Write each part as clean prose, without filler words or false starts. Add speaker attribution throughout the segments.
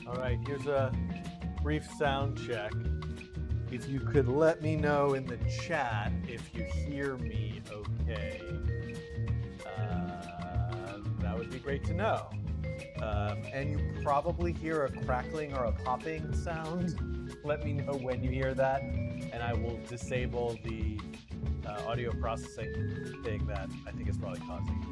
Speaker 1: All right, here's a brief sound check. If you could let me know in the chat if you hear me okay, that would be great to know. And you probably hear a crackling or a popping sound. Let me know when you hear that, and I will disable the audio processing thing that I think is probably causing it.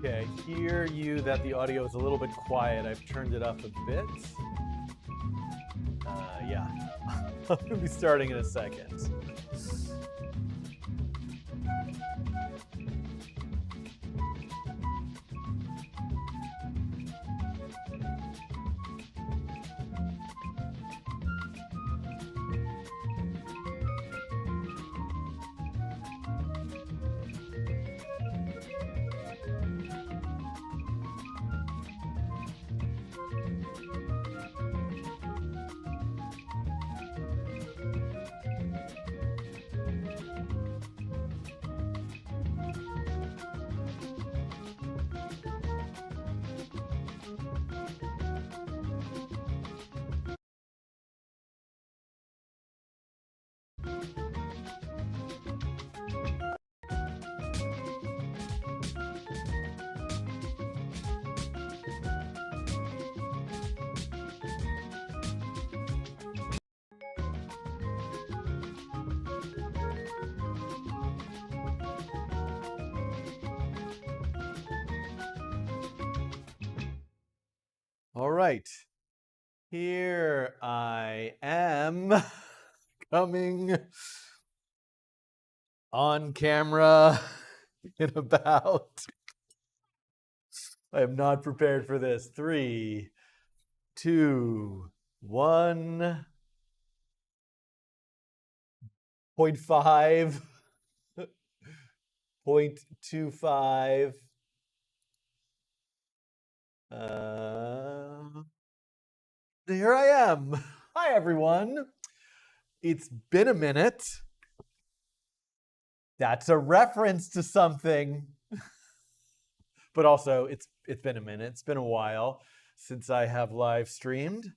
Speaker 1: Okay, I hear you that the audio is a little bit quiet. I've turned it up a bit. Yeah, I'm gonna be starting in a second. All right, here I am coming on camera in about, I am not prepared for this. 3, 2, 1, 0.5, 0.25. Here I am. Hi, everyone. It's been a minute. That's a reference to something. But also, it's been a minute. It's been a while since I have live streamed.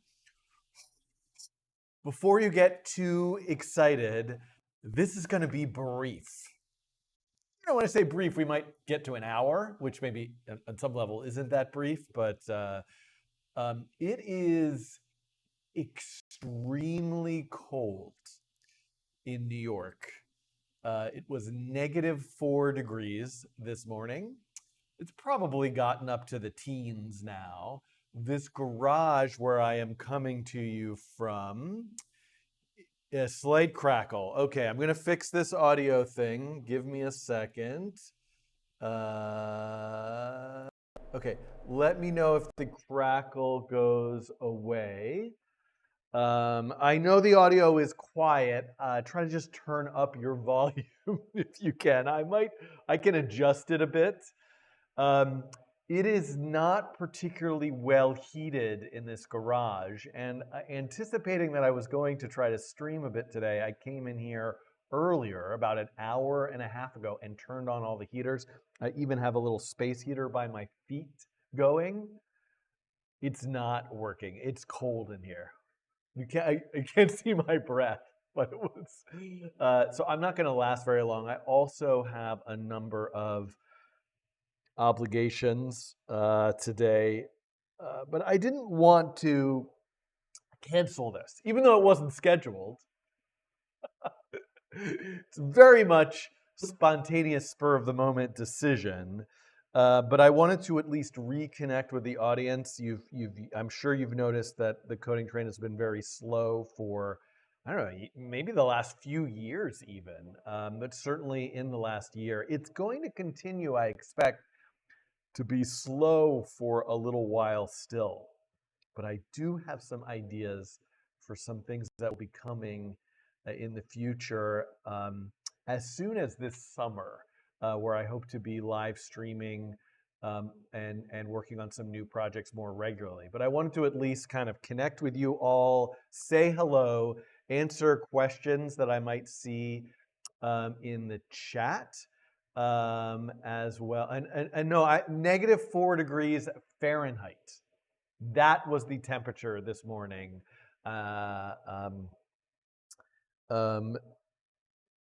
Speaker 1: Before you get too excited, this is going to be brief. You know, when I say brief, we might get to an hour, which maybe on some level isn't that brief, but it is extremely cold in New York. It was -4 degrees this morning. It's probably gotten up to the teens now. This garage where I am coming to you from, a slight crackle. Okay, I'm gonna fix this audio thing. Give me a second. Okay, let me know if the crackle goes away. I know the audio is quiet. Try to just turn up your volume if you can. I can adjust it a bit. It is not particularly well heated in this garage, and anticipating that I was going to try to stream a bit today, I came in here earlier, about an hour and a half ago, and turned on all the heaters. I even have a little space heater by my feet going. It's not working. It's cold in here. I can't see my breath, but it was. So I'm not going to last very long. I also have a number of obligations today, but I didn't want to cancel this, even though it wasn't scheduled. It's very much spontaneous, spur of the moment decision. But I wanted to at least reconnect with the audience. I'm sure you've noticed that the coding train has been very slow for I don't know, maybe the last few years even, but certainly in the last year. It's going to continue, I expect, to be slow for a little while still. But I do have some ideas for some things that will be coming in the future as soon as this summer, where I hope to be live streaming and working on some new projects more regularly. But I wanted to at least kind of connect with you all, say hello, answer questions that I might see in the chat as well. And no, -4 degrees Fahrenheit. That was the temperature this morning. And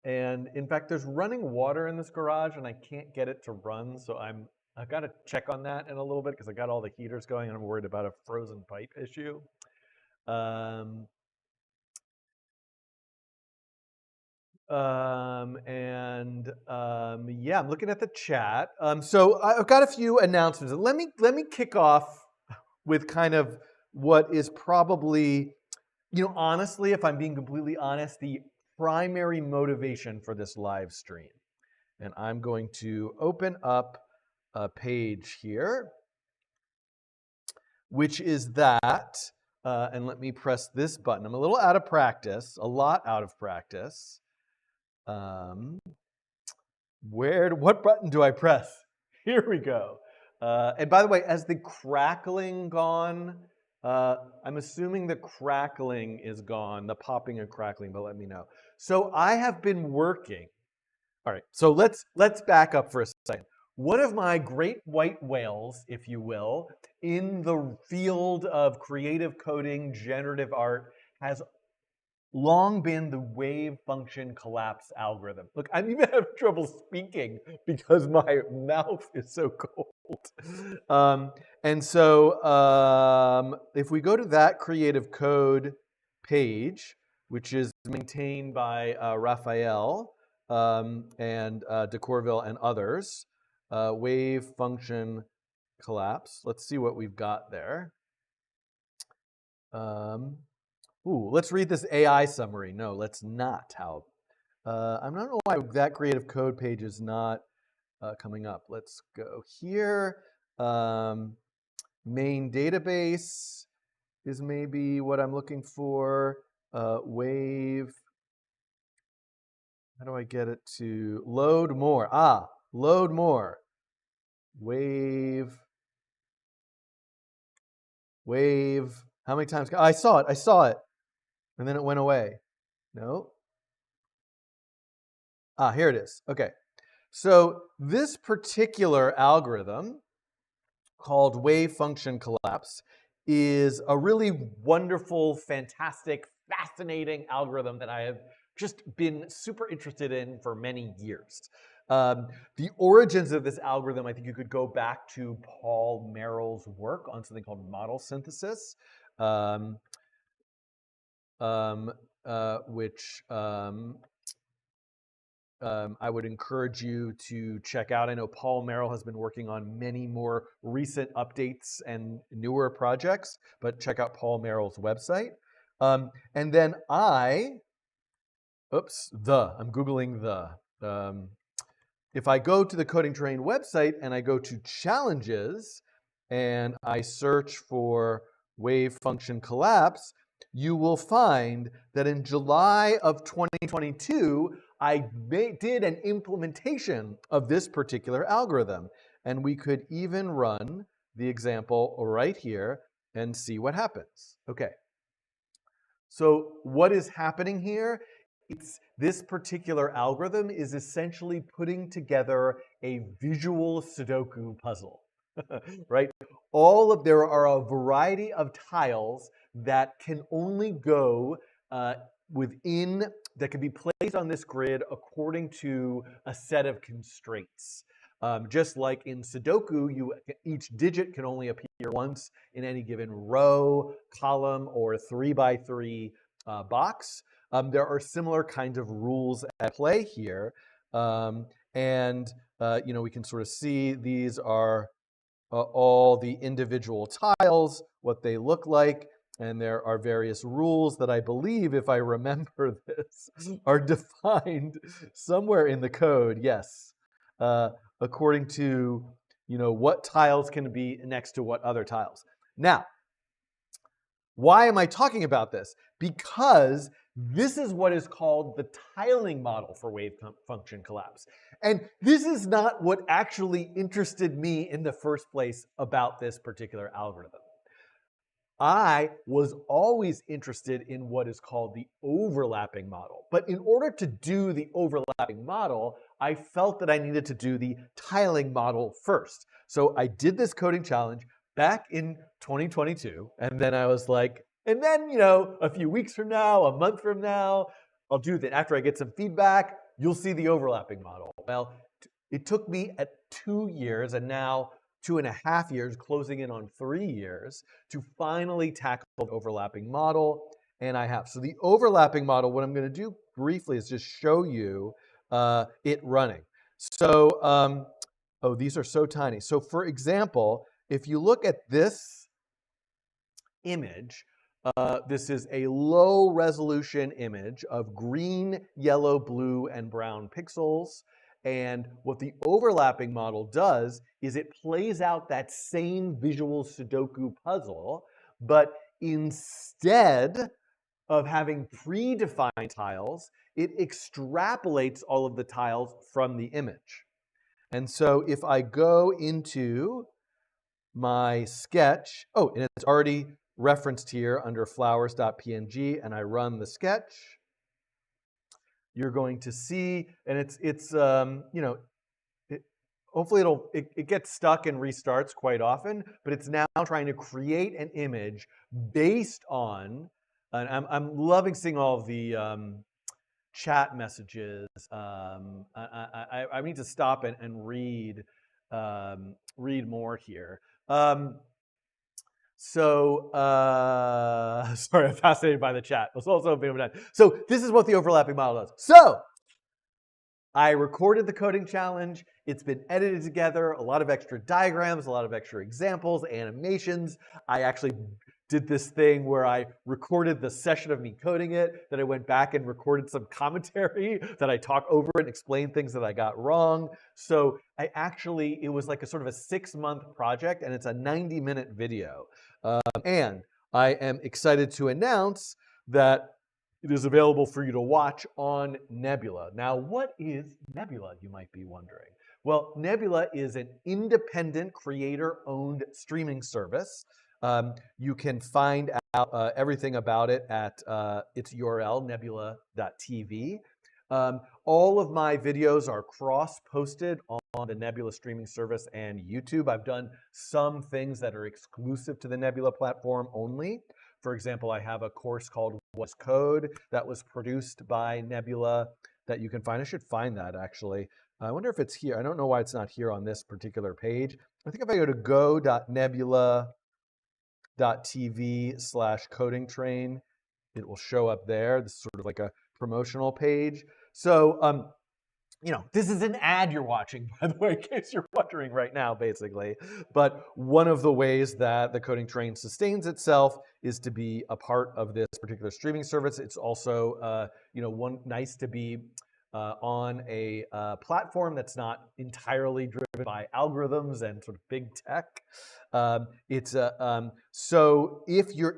Speaker 1: in fact, there's running water in this garage, and I can't get it to run, so I've got to check on that in a little bit because I got all the heaters going, and I'm worried about a frozen pipe issue. Yeah, I'm looking at the chat. So I've got a few announcements. Let me kick off with kind of what is probably, honestly, if I'm being completely honest, the primary motivation for this live stream. And I'm going to open up a page here, which is that, and let me press this button. I'm a little out of practice, a lot out of practice. What button do I press? Here we go. And by the way, has the crackling gone? I'm assuming the crackling is gone, the popping and crackling, but let me know. So I have been working. All right, so let's back up for a second. One of my great white whales, if you will, in the field of creative coding, generative art, has long been the wave function collapse algorithm. Look, I'm even having trouble speaking because my mouth is so cold. And so if we go to that creative code page, which is maintained by Raphael and de Courville and others, wave function collapse. Let's see what we've got there. Let's read this AI summary. No, let's not. I don't know why that creative code page is not coming up. Let's go here. Main database is maybe what I'm looking for. Wave. How do I get it to load more? Load more. Wave. How many times? I saw it. And then it went away. No. Here it is. Okay. So this particular algorithm called wave function collapse is a really wonderful, fantastic, fascinating algorithm that I have just been super interested in for many years. The origins of this algorithm, I think you could go back to Paul Merrill's work on something called model synthesis, which I would encourage you to check out. I know Paul Merrill has been working on many more recent updates and newer projects, but check out Paul Merrill's website. And then I'm Googling the. If I go to the Coding Terrain website and I go to challenges and I search for wave function collapse, you will find that in July of 2022, I did an implementation of this particular algorithm. And we could even run the example right here and see what happens. Okay. So what is happening here? This particular algorithm is essentially putting together a visual Sudoku puzzle, right? There are a variety of tiles that can only go that can be placed on this grid according to a set of constraints. Just like in Sudoku, each digit can only appear once in any given row, column, or 3x3 box. There are similar kinds of rules at play here. We can sort of see these are all the individual tiles, what they look like. And there are various rules that I believe, if I remember this, are defined somewhere in the code, yes, according to, what tiles can be next to what other tiles. Now, why am I talking about this? Because this is what is called the tiling model for wave function collapse. And this is not what actually interested me in the first place about this particular algorithm. I was always interested in what is called the overlapping model. But in order to do the overlapping model, I felt that I needed to do the tiling model first. So I did this coding challenge back in 2022. And then I was like, and then, a few weeks from now, a month from now, I'll do that. After I get some feedback, you'll see the overlapping model. Well, it took me 2 years and now 2.5 years, closing in on 3 years, to finally tackle the overlapping model, and I have. So the overlapping model, what I'm going to do briefly is just show you it running. So, oh, these are so tiny. So for example, if you look at this image, this is a low resolution image of green, yellow, blue, and brown pixels. And what the overlapping model does is it plays out that same visual Sudoku puzzle, but instead of having predefined tiles, it extrapolates all of the tiles from the image. And so if I go into my sketch, oh, and it's already referenced here under flowers.png, and I run the sketch, you're going to see, and hopefully it gets stuck and restarts quite often, but it's now trying to create an image based on, and I'm loving seeing all of the chat messages. I need to stop and read more here. Sorry, I'm fascinated by the chat. So this is what the overlapping model does. So I recorded the coding challenge. It's been edited together, a lot of extra diagrams, a lot of extra examples, animations. I actually did this thing where I recorded the session of me coding it, then I went back and recorded some commentary that I talk over and explain things that I got wrong. So it was like a sort of a 6-month project, and it's a 90-minute video. And I am excited to announce that it is available for you to watch on Nebula. Now, what is Nebula, you might be wondering? Well, Nebula is an independent creator-owned streaming service. You can find out everything about it at its URL, nebula.tv. All of my videos are cross-posted on the Nebula streaming service and YouTube. I've done some things that are exclusive to the Nebula platform only. For example, I have a course called What's Code that was produced by Nebula that you can find. I should find that, actually. I wonder if it's here. I don't know why it's not here on this particular page. I think if I go to go.nebula.tv/coding train, it will show up there. This is sort of like a promotional page. So, this is an ad you're watching, by the way, in case you're wondering right now, basically. But one of the ways that the coding train sustains itself is to be a part of this particular streaming service. It's also, nice to be on a platform that's not entirely driven by algorithms and sort of big tech. So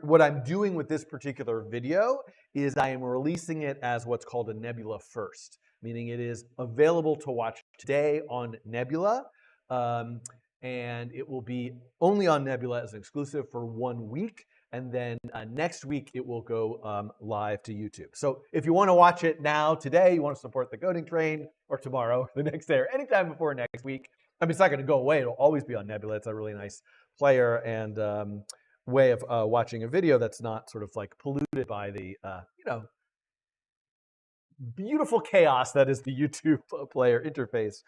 Speaker 1: what I'm doing with this particular video is I am releasing it as what's called a Nebula first, meaning it is available to watch today on Nebula, and it will be only on Nebula as an exclusive for 1 week, and then next week it will go live to YouTube. So if you want to watch it now, today, you want to support the coding train, or tomorrow, or the next day, or anytime before next week, I mean, it's not going to go away. It'll always be on Nebula. It's a really nice player and way of watching a video that's not sort of like polluted by the, beautiful chaos that is the YouTube player interface.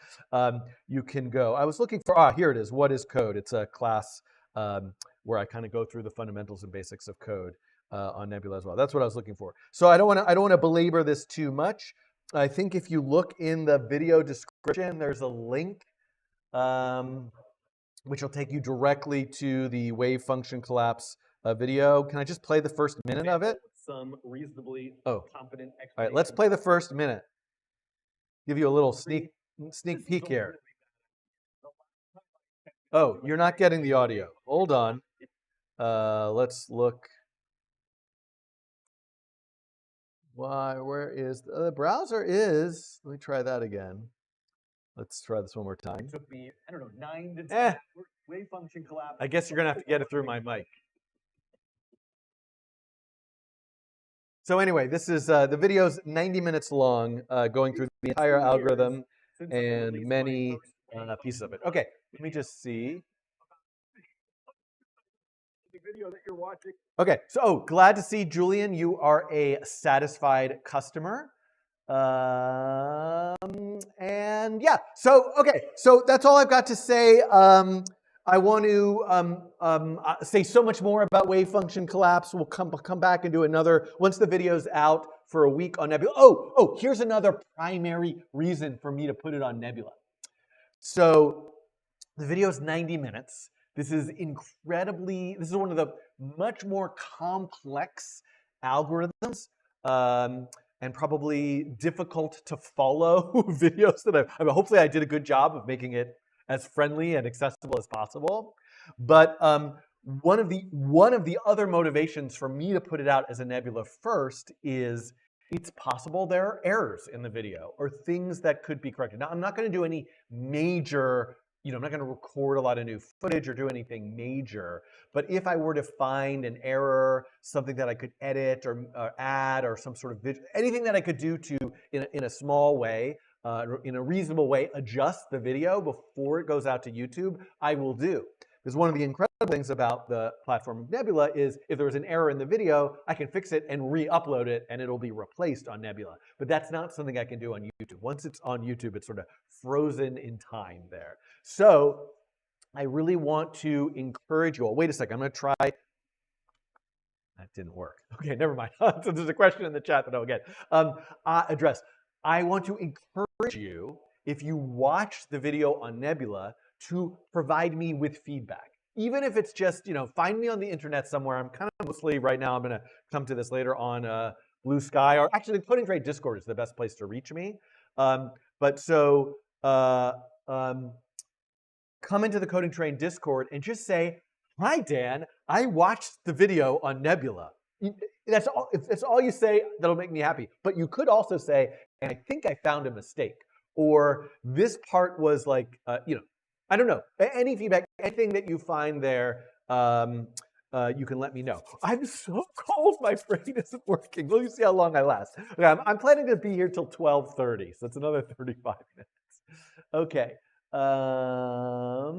Speaker 1: You can go. I was looking for, here it is. What is code? It's a class where I kind of go through the fundamentals and basics of code on Nebula as well. That's what I was looking for. So I don't want to belabor this too much. I think if you look in the video description, there's a link which will take you directly to the wave function collapse video. Can I just play the first minute of it?
Speaker 2: Some reasonably competent explanation.
Speaker 1: All right, let's play the first minute. Give you a little sneak peek here. Oh, you're not getting the audio. Hold on. Let's look. Why? Where is the browser? Is let me try that again. Let's try this one more time.
Speaker 2: It took me, I don't know, 9 to 10 wave function collapse.
Speaker 1: I guess you're gonna have to get it through my mic. So anyway, this is the video's 90 minutes long, going through the entire algorithm and many pieces of it. Okay, let me just see.
Speaker 2: The video that you're watching.
Speaker 1: Okay, so glad to see, Julian, you are a satisfied customer. And yeah, so okay, so that's all I've got to say. I want to say so much more about wave function collapse. We'll come back and do another once the video's out for a week on Nebula. Oh, here's another primary reason for me to put it on Nebula. So the video is 90 minutes. This is one of the much more complex algorithms and probably difficult to follow videos that hopefully I did a good job of making it as friendly and accessible as possible. But one of the other motivations for me to put it out as a Nebula first is it's possible there are errors in the video or things that could be corrected. Now, I'm not going to do any major, I'm not going to record a lot of new footage or do anything major. But if I were to find an error, something that I could edit or add or some sort of video, anything that I could do to, in a small way, in a reasonable way, adjust the video before it goes out to YouTube, I will do. Because one of the incredible things about the platform of Nebula is if there was an error in the video, I can fix it and re-upload it and it'll be replaced on Nebula. But that's not something I can do on YouTube. Once it's on YouTube, it's sort of frozen in time there. So I really want to encourage you all. Wait a second, I'm going to try. That didn't work. Okay, never mind. So there's a question in the chat that I'll get addressed. I want to encourage you, if you watch the video on Nebula, to provide me with feedback. Even if it's just, find me on the internet somewhere. I'm kind of mostly right now, I'm going to come to this later on Blue Sky, or actually Coding Train Discord is the best place to reach me. Come into the Coding Train Discord and just say, hi, Dan, I watched the video on Nebula. That's all. If that's all you say, that'll make me happy. But you could also say, and I think I found a mistake, or this part was like, I don't know. Any feedback, anything that you find there, you can let me know. I'm so cold, my brain isn't working. Let me see how long I last. Okay, I'm planning to be here till 12:30, so it's another 35 minutes. Okay. All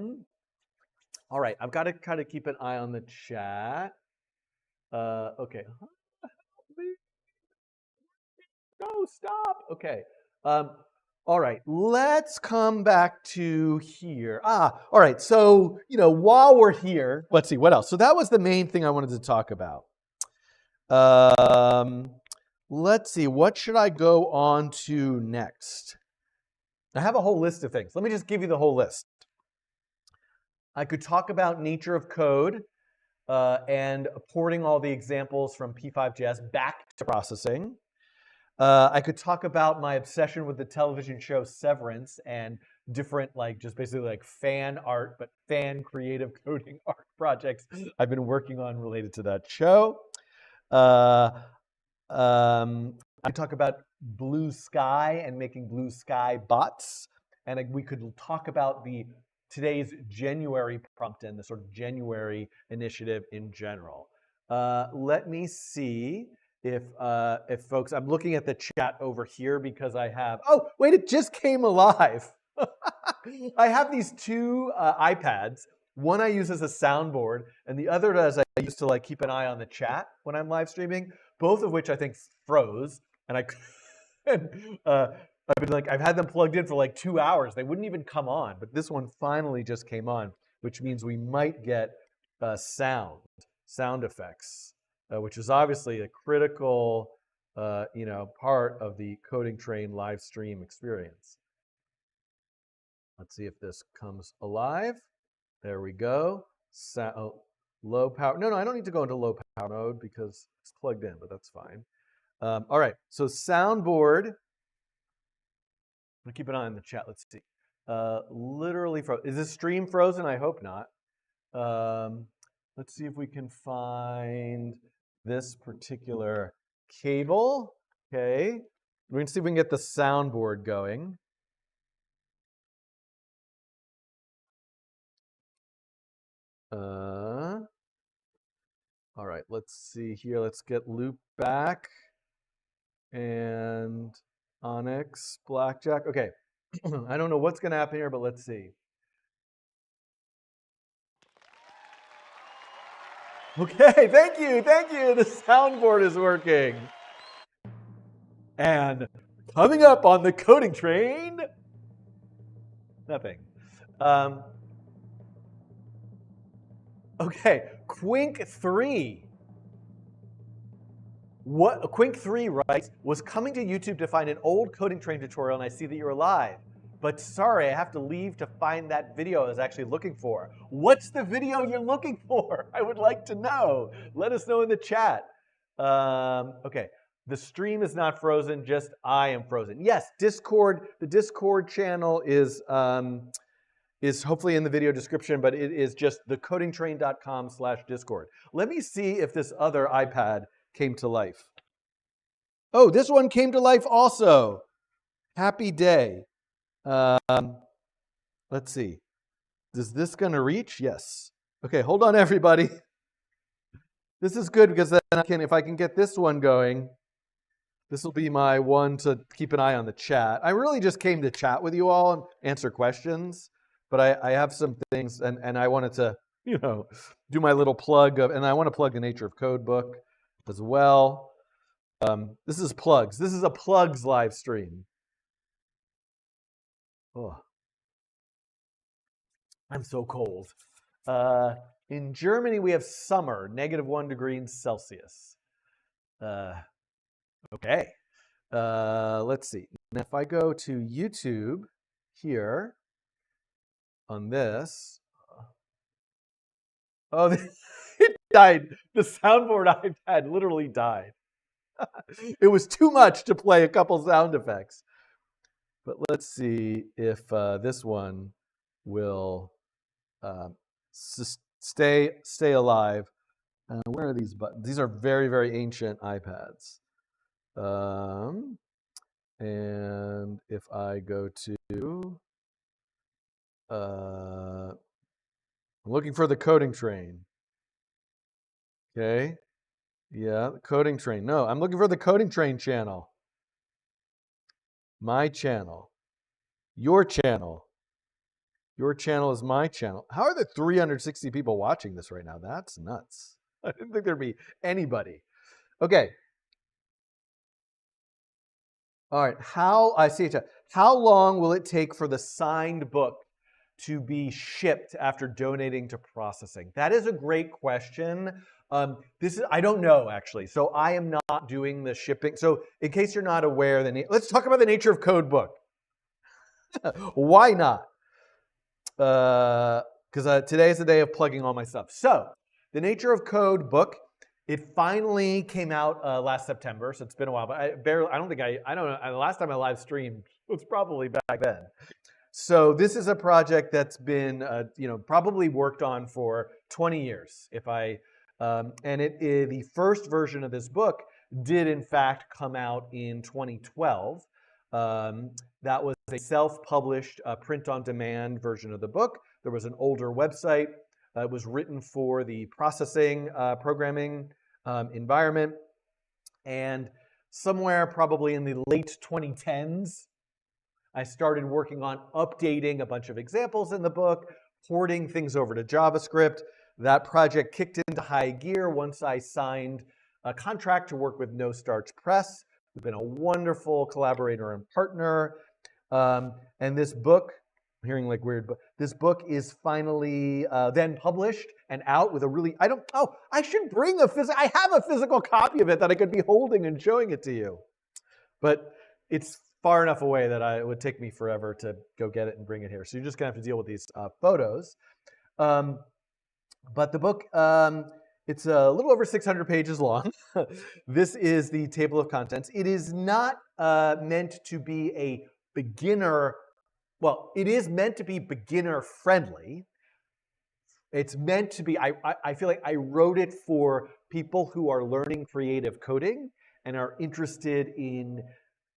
Speaker 1: right, I've got to kind of keep an eye on the chat. Okay. No, stop. Okay. All right, let's come back to here. All right, so, while we're here, let's see, what else? So that was the main thing I wanted to talk about. Let's see, what should I go on to next? I have a whole list of things. Let me just give you the whole list. I could talk about nature of code and porting all the examples from P5.js back to processing. I could talk about my obsession with the television show Severance and different, just basically fan art, but fan creative coding art projects I've been working on related to that show. I could talk about Blue Sky and making Blue Sky bots. And we could talk about today's Genuary prompt and the sort of Genuary initiative in general. Let me see if folks, I'm looking at the chat over here because I have, oh, wait, it just came alive. I have these two iPads. One I use as a soundboard, and the other as I use to keep an eye on the chat when I'm live streaming, both of which I think froze. And I've had them plugged in for 2 hours. They wouldn't even come on, but this one finally just came on, which means we might get sound effects, which is obviously a critical, part of the Coding Train live stream experience. Let's see if this comes alive. There we go. Low power. No, I don't need to go into low power mode because it's plugged in, but that's fine. All right, so soundboard. I'm gonna keep an eye on the chat. Let's see. Literally frozen. Is this stream frozen? I hope not. Let's see if we can find this particular cable. Okay, we're gonna see if we can get the soundboard going. All right, let's see here. Let's get loop back and Onyx, Blackjack. Okay, I don't know what's gonna happen here, but let's see. Okay, thank you. The soundboard is working. And coming up on the coding train, nothing. Okay, Quink 3. Quink 3 writes, was coming to YouTube to find an old coding train tutorial and I see that you're alive. But sorry, I have to leave to find that video I was actually looking for. What's the video you're looking for? I would like to know. Let us know in the chat. Okay, the stream is not frozen, just I am frozen. Yes, Discord, the Discord channel is hopefully in the video description, but it is just thecodingtrain.com/Discord. Let me see if this other iPad came to life. Oh, this one came to life also. Happy day. Let's see. Is this going to reach? Yes. Okay, hold on, everybody. This is good because then if I can get this one going, this will be my one to keep an eye on the chat. I really just came to chat with you all and answer questions, but I have some things, and I wanted to, do my little plug of, and I want to plug the Nature of Code book as well. This is plugs. This is a plugs live stream. Oh, I'm so cold. In Germany, we have summer, -1 degrees Celsius. Okay. Let's see. Now, if I go to YouTube here on this, oh, it died. The soundboard iPad literally died. It was too much to play a couple sound effects. But let's see if this one will stay alive. Where are these buttons? These are very, very ancient iPads. And if I go to, I'm looking for the coding train. Okay. Yeah, the coding train. No, I'm looking for the coding train channel. My channel. Your channel. Your channel is my channel. How are there 360 people watching this right now? That's nuts. I didn't think there'd be anybody. Okay. All right. How long will it take for the signed book to be shipped after donating to processing? That is a great question. I don't know actually. So I am not doing the shipping. So in case you're not aware, let's talk about the Nature of Code book. Why not? Because today is the day of plugging all my stuff. So the Nature of Code book, it finally came out last September, so it's been a while. But I don't know. The last time I live streamed was probably back then. So this is a project that's been, probably worked on for 20 years. The first version of this book did in fact come out in 2012. That was a self-published print-on-demand version of the book. There was an older website. It was written for the processing programming environment. And somewhere probably in the late 2010s, I started working on updating a bunch of examples in the book, porting things over to JavaScript. That project kicked into high gear once I signed a contract to work with No Starch Press. We've been a wonderful collaborator and partner. And this book, I'm hearing like weird, but this book is finally then published and out with a really, I should bring I have a physical copy of it that I could be holding and showing it to you. But it's far enough away that it would take me forever to go get it and bring it here. So you're just gonna have to deal with these photos. But the book, it's a little over 600 pages long. This is the table of contents. It is not meant to be a beginner, well, it is meant to be beginner friendly. It's meant to be, I feel like I wrote it for people who are learning creative coding and are interested in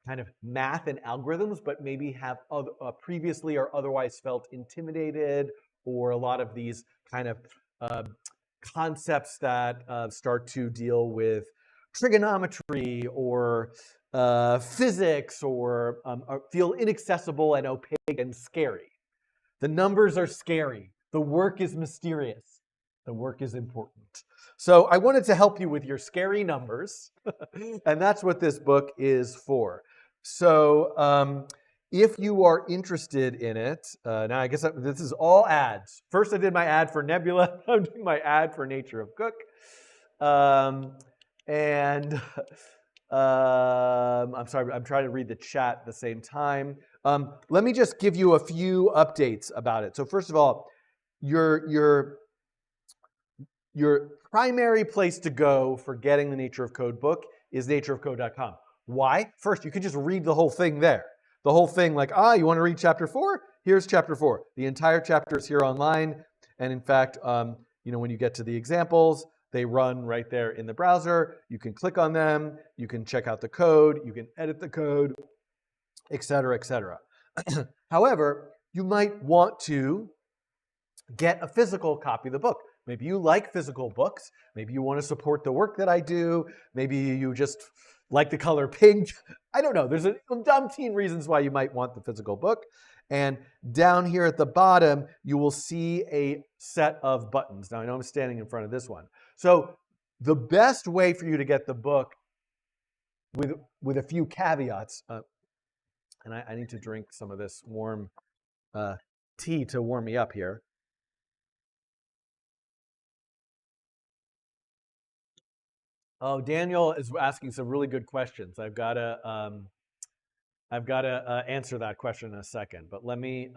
Speaker 1: kind of math and algorithms, but maybe have previously or otherwise felt intimidated, or a lot of these kind of concepts that start to deal with trigonometry or physics, or feel inaccessible and opaque and scary. The numbers are scary. The work is mysterious. The work is important. So I wanted to help you with your scary numbers, and that's what this book is for. So if you are interested in it, now I guess this is all ads. First I did my ad for Nebula. I'm doing my ad for Nature of Cook. I'm sorry, I'm trying to read the chat at the same time. Let me just give you a few updates about it. So first of all, your primary place to go for getting the Nature of Code book is natureofcode.com. Why? First, you could just read the whole thing there. The whole thing, like, you want to read chapter 4? Here's chapter 4. The entire chapter is here online. And in fact, when you get to the examples, they run right there in the browser. You can click on them. You can check out the code. You can edit the code, et cetera, et cetera. However, you might want to get a physical copy of the book. Maybe you like physical books. Maybe you want to support the work that I do. Maybe you just like the color pink. I don't know. There's a umpteen reasons why you might want the physical book. And down here at the bottom, you will see a set of buttons. Now, I know I'm standing in front of this one. So the best way for you to get the book, with a few caveats, and I need to drink some of this warm tea to warm me up here. Oh, Daniel is asking some really good questions. I've got to answer that question in a second, but let me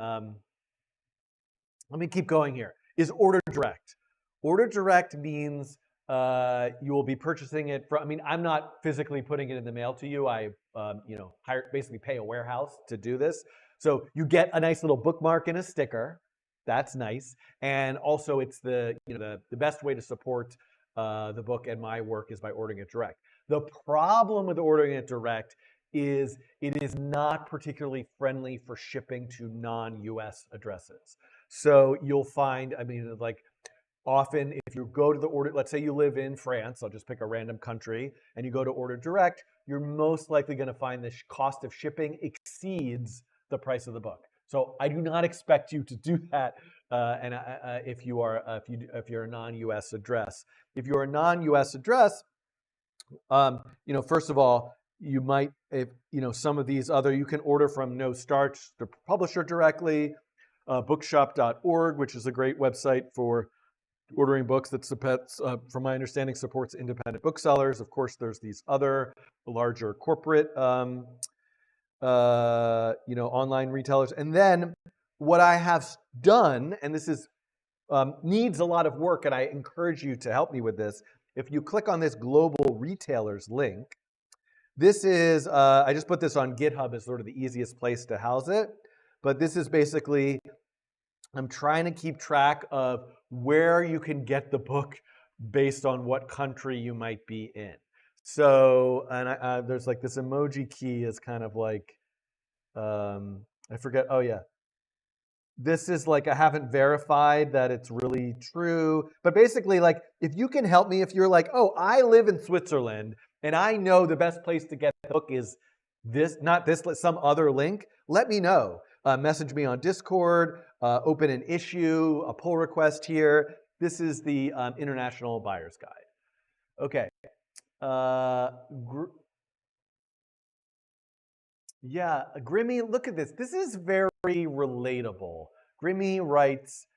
Speaker 1: keep going here. Is order direct? Order direct means you will be purchasing it from. I mean, I'm not physically putting it in the mail to you. I basically pay a warehouse to do this. So you get a nice little bookmark and a sticker. That's nice, and also it's the best way to support the book and my work is by ordering it direct. The problem with ordering it direct is it is not particularly friendly for shipping to non-US addresses. So you'll find, like often if you go to the order, let's say you live in France, I'll just pick a random country, and you go to order direct, you're most likely going to find the cost of shipping exceeds the price of the book. So I do not expect you to do that. If you're a non-US address. If you're a non-US address, first of all, you might, some of these other, you can order from No Starch, the publisher directly, bookshop.org, which is a great website for ordering books that, from my understanding, supports independent booksellers. Of course, there's these other larger corporate, online retailers. And then what I have done, and this is needs a lot of work, and I encourage you to help me with this. If you click on this global retailers link, this is, I just put this on GitHub as sort of the easiest place to house it. But this is basically, I'm trying to keep track of where you can get the book based on what country you might be in. So, and there's like this emoji key is kind of like, I forget, oh yeah. This is like, I haven't verified that it's really true. But basically, like, if you can help me, if you're like, oh, I live in Switzerland, and I know the best place to get the book is this, not this, some other link, let me know. Message me on Discord, open an issue, a pull request here. This is the International Buyer's Guide. Okay. Yeah, Grimmy, look at this. This is very relatable. Grimmy writes,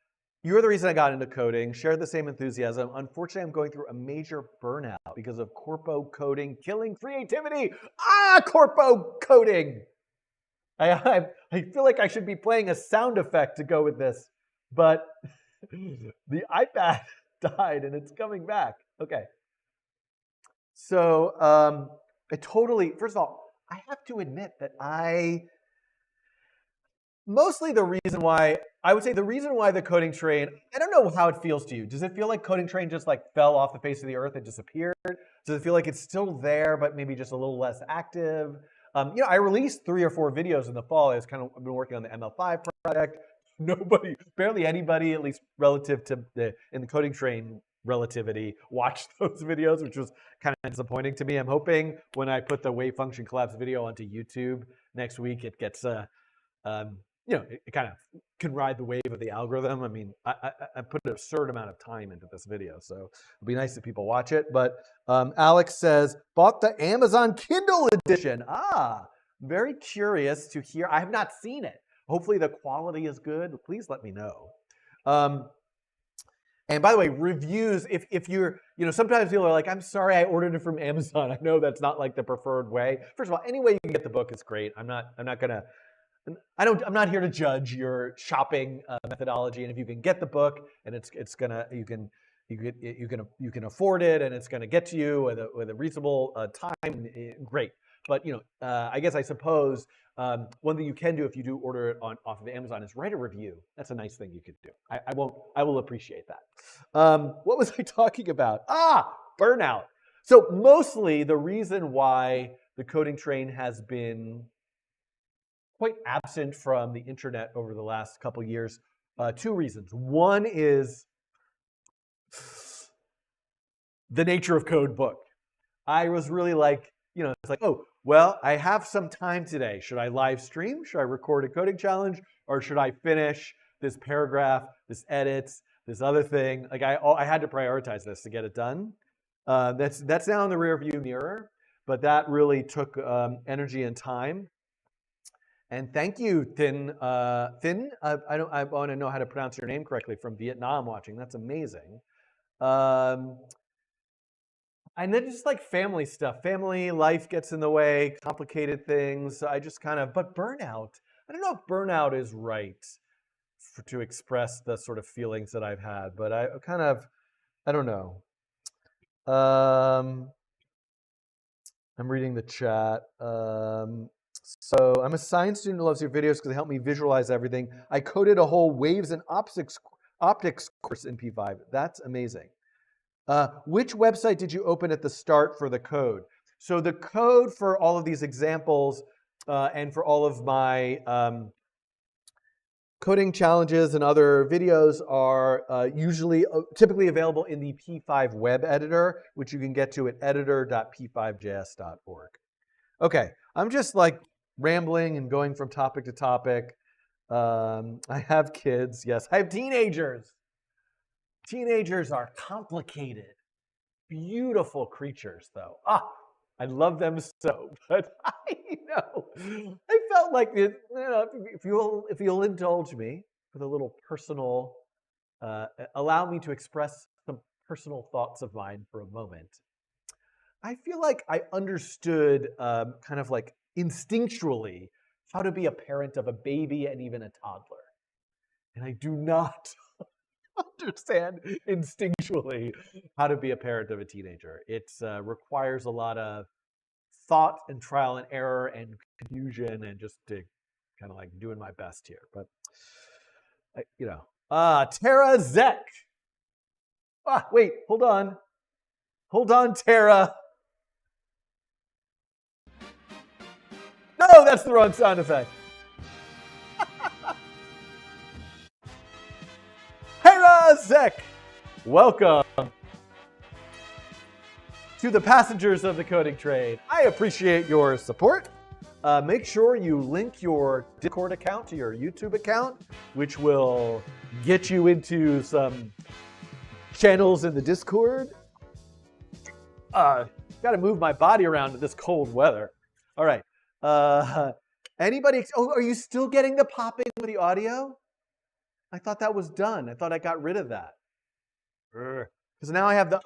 Speaker 1: "You're the reason I got into coding, share the same enthusiasm. Unfortunately, I'm going through a major burnout because of corpo coding killing creativity." Corpo coding. I feel like I should be playing a sound effect to go with this, but the iPad died and it's coming back. Okay. So first of all, I have to admit that mostly the reason why the coding train, I don't know how it feels to you. Does it feel like coding train just like fell off the face of the earth and disappeared? Does it feel like it's still there, but maybe just a little less active? I released 3 or 4 videos in the fall. I've been working on the ML5 project. Barely anybody, at least relative to in the coding train relativity, watched those videos, which was kind of disappointing to me. I'm hoping when I put the wave function collapse video onto YouTube next week, it gets it kind of can ride the wave of the algorithm. I mean, I put an absurd amount of time into this video, so it'll be nice if people watch it. But Alex says, bought the Amazon Kindle edition. Very curious to hear. I have not seen it. Hopefully the quality is good. Please let me know. And by the way, reviews, if you're, sometimes people are like, I'm sorry, I ordered it from Amazon. I know that's not like the preferred way. First of all, any way you can get the book is great. I'm not here to judge your shopping methodology. And if you can get the book and you can afford it and it's gonna get to you with a reasonable time, great. But I suppose one thing you can do if you do order it off of Amazon is write a review. That's a nice thing you could do. I will appreciate that. What was I talking about? Burnout. So mostly the reason why the coding train has been quite absent from the internet over the last couple of years. 2 reasons. One is the nature of code book. I was really like, it's like, oh, well, I have some time today. Should I live stream? Should I record a coding challenge? Or should I finish this paragraph, this edits, this other thing? Like I had to prioritize this to get it done. That's now in the rear view mirror, but that really took energy and time. And thank you, Thin. I want to know how to pronounce your name correctly, from Vietnam watching. That's amazing. And then just like family stuff. Family life gets in the way, complicated things. I just but burnout. I don't know if burnout is right to express the sort of feelings that I've had, but I don't know. I'm reading the chat. So I'm a science student who loves your videos because they help me visualize everything. I coded a whole waves and optics course in P5. That's amazing. Which website did you open at the start for the code? So the code for all of these examples and for all of my coding challenges and other videos are typically available in the P5 web editor, which you can get to at editor.p5js.org. Okay, I'm just like rambling and going from topic to topic. I have kids. Yes, I have teenagers. Teenagers are complicated, beautiful creatures, though. I love them so, but I felt like it. If you'll indulge me with a little personal, allow me to express some personal thoughts of mine for a moment. I feel like I understood kind of like instinctually how to be a parent of a baby and even a toddler. And I do not understand instinctually how to be a parent of a teenager. It requires a lot of thought and trial and error and confusion and just to kind of like doing my best here. But, Tara Zek. Wait, hold on. Hold on, Tara. No, that's the wrong sound effect. Tara Zek, welcome to the passengers of the coding train. I appreciate your support. Make sure you link your Discord account to your YouTube account, which will get you into some channels in the Discord. Got to move my body around in this cold weather. All right. Anybody? Oh, are you still getting the popping with the audio? I thought that was done. I thought I got rid of that. Because now I have the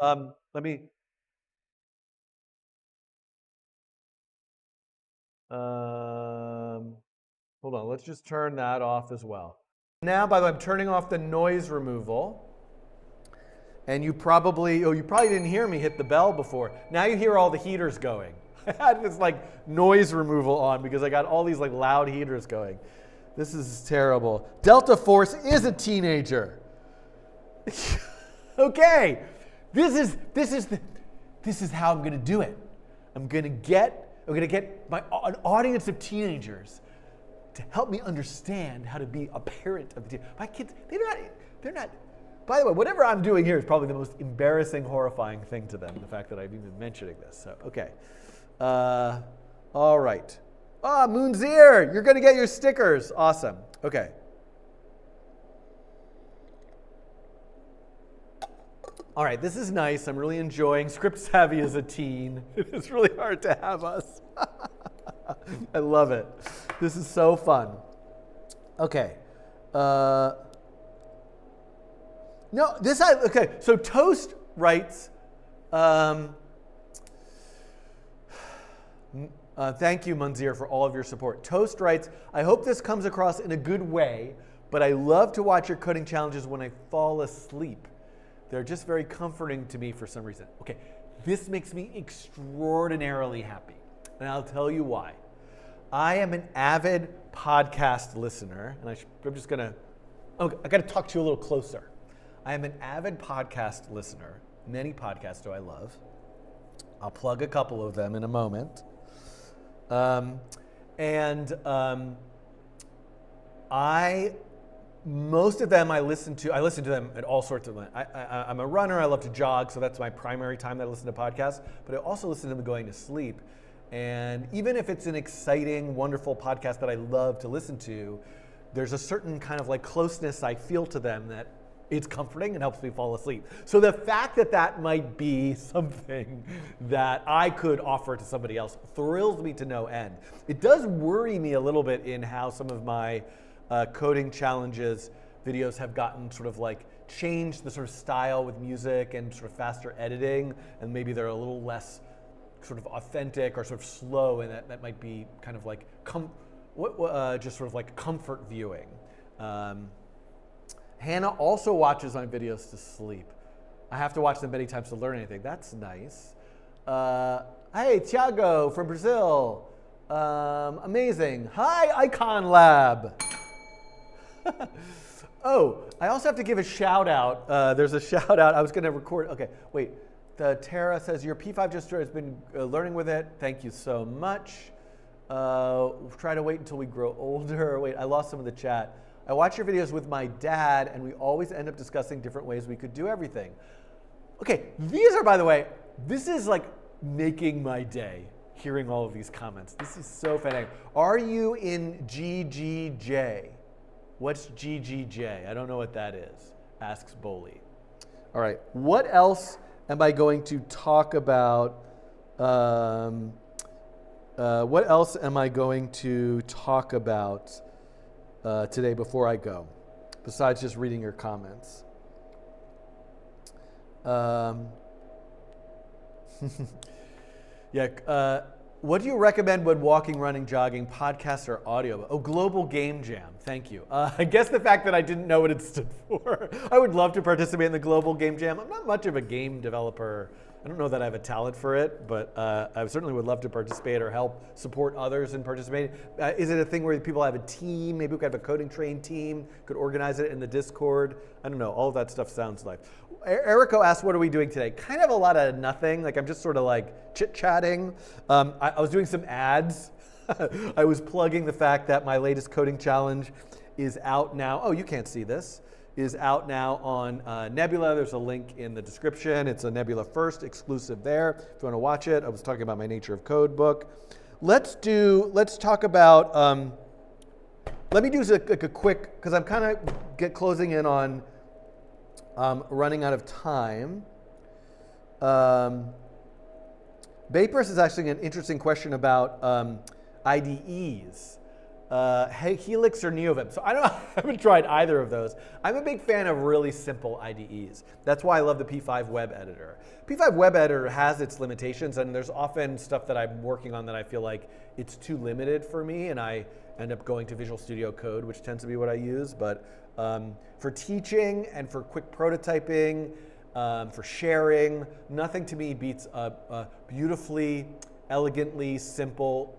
Speaker 1: let me. Hold on. Let's just turn that off as well. Now, by the way, I'm turning off the noise removal. And you probably didn't hear me hit the bell before. Now you hear all the heaters going. I had this like noise removal on because I got all these like loud heaters going. This is terrible. Delta Force is a teenager. Okay, this is how I'm gonna do it. I'm gonna get an audience of teenagers to help me understand how to be a parent of the teen. My kids, they're not. By the way, whatever I'm doing here is probably the most embarrassing, horrifying thing to them. The fact that I'm even mentioning this. So okay, all right. Ah, Moonzier, you're gonna get your stickers. Awesome. Okay. All right, this is nice. I'm really enjoying Script Savvy as a teen. It's really hard to have us. I love it. This is so fun. Okay. Okay, so Toast writes, thank you, Munzir, for all of your support. Toast writes, I hope this comes across in a good way, but I love to watch your coding challenges when I fall asleep. They're just very comforting to me for some reason. Okay, this makes me extraordinarily happy, and I'll tell you why. I am an avid podcast listener, and I'm just gonna, I gotta talk to you a little closer. I am an avid podcast listener. Many podcasts do I love. I'll plug a couple of them in a moment. Most of them I listen to them at all sorts of, I'm a runner, I love to jog, so that's my primary time that I listen to podcasts, but I also listen to them going to sleep. And even if it's an exciting, wonderful podcast that I love to listen to, there's a certain kind of like closeness I feel to them that it's comforting and helps me fall asleep. So the fact that that might be something that I could offer to somebody else thrills me to no end. It does worry me a little bit in how some of my coding challenges videos have gotten sort of like changed the sort of style with music and sort of faster editing, and maybe they're a little less sort of authentic or sort of slow, and that might be kind of like just sort of like comfort viewing. Hannah also watches my videos to sleep. I have to watch them many times to learn anything. That's nice. Hey, Thiago from Brazil. Amazing. Hi, Icon Lab. Oh, I also have to give a shout out. There's a shout out. I was going to record. Okay, wait. Tara says, your P5 gesture has been learning with it. Thank you so much. We'll try to wait until we grow older. Wait, I lost some of the chat. I watch your videos with my dad, and we always end up discussing different ways we could do everything. Okay, these are, by the way, this is like making my day, hearing all of these comments. This is so fascinating. Are you in GGJ? What's GGJ? I don't know what that is, asks Boli. All right, what else am I going to talk about? What else am I going to talk about today before I go, besides just reading your comments? Yeah. What do you recommend when walking, running, jogging, podcasts, or audio? Oh, Global Game Jam. Thank you. I guess the fact that I didn't know what it stood for. I would love to participate in the Global Game Jam. I'm not much of a game developer. I don't know that I have a talent for it, but I certainly would love to participate or help support others in participating. Is it a thing where people have a team? Maybe we could have a coding train team, could organize it in the Discord. I don't know. All of that stuff sounds like. Erico asked, what are we doing today? Kind of a lot of nothing. Like I'm just sort of like chit-chatting. I was doing some ads. I was plugging the fact that my latest coding challenge is out now. Oh, you can't see this. Is out now on Nebula. There's a link in the description. It's a Nebula First exclusive there. If you want to watch it, I was talking about my Nature of Code book. Let's talk about, let me do a quick, because I'm kind of closing in on running out of time. Baypers is asking an interesting question about IDEs. Helix or NeoVim. So I haven't tried either of those. I'm a big fan of really simple IDEs. That's why I love the P5 web editor. P5 web editor has its limitations, and there's often stuff that I'm working on that I feel like it's too limited for me, and I end up going to Visual Studio Code, which tends to be what I use. But for teaching and for quick prototyping, for sharing. Nothing to me beats a beautifully, elegantly simple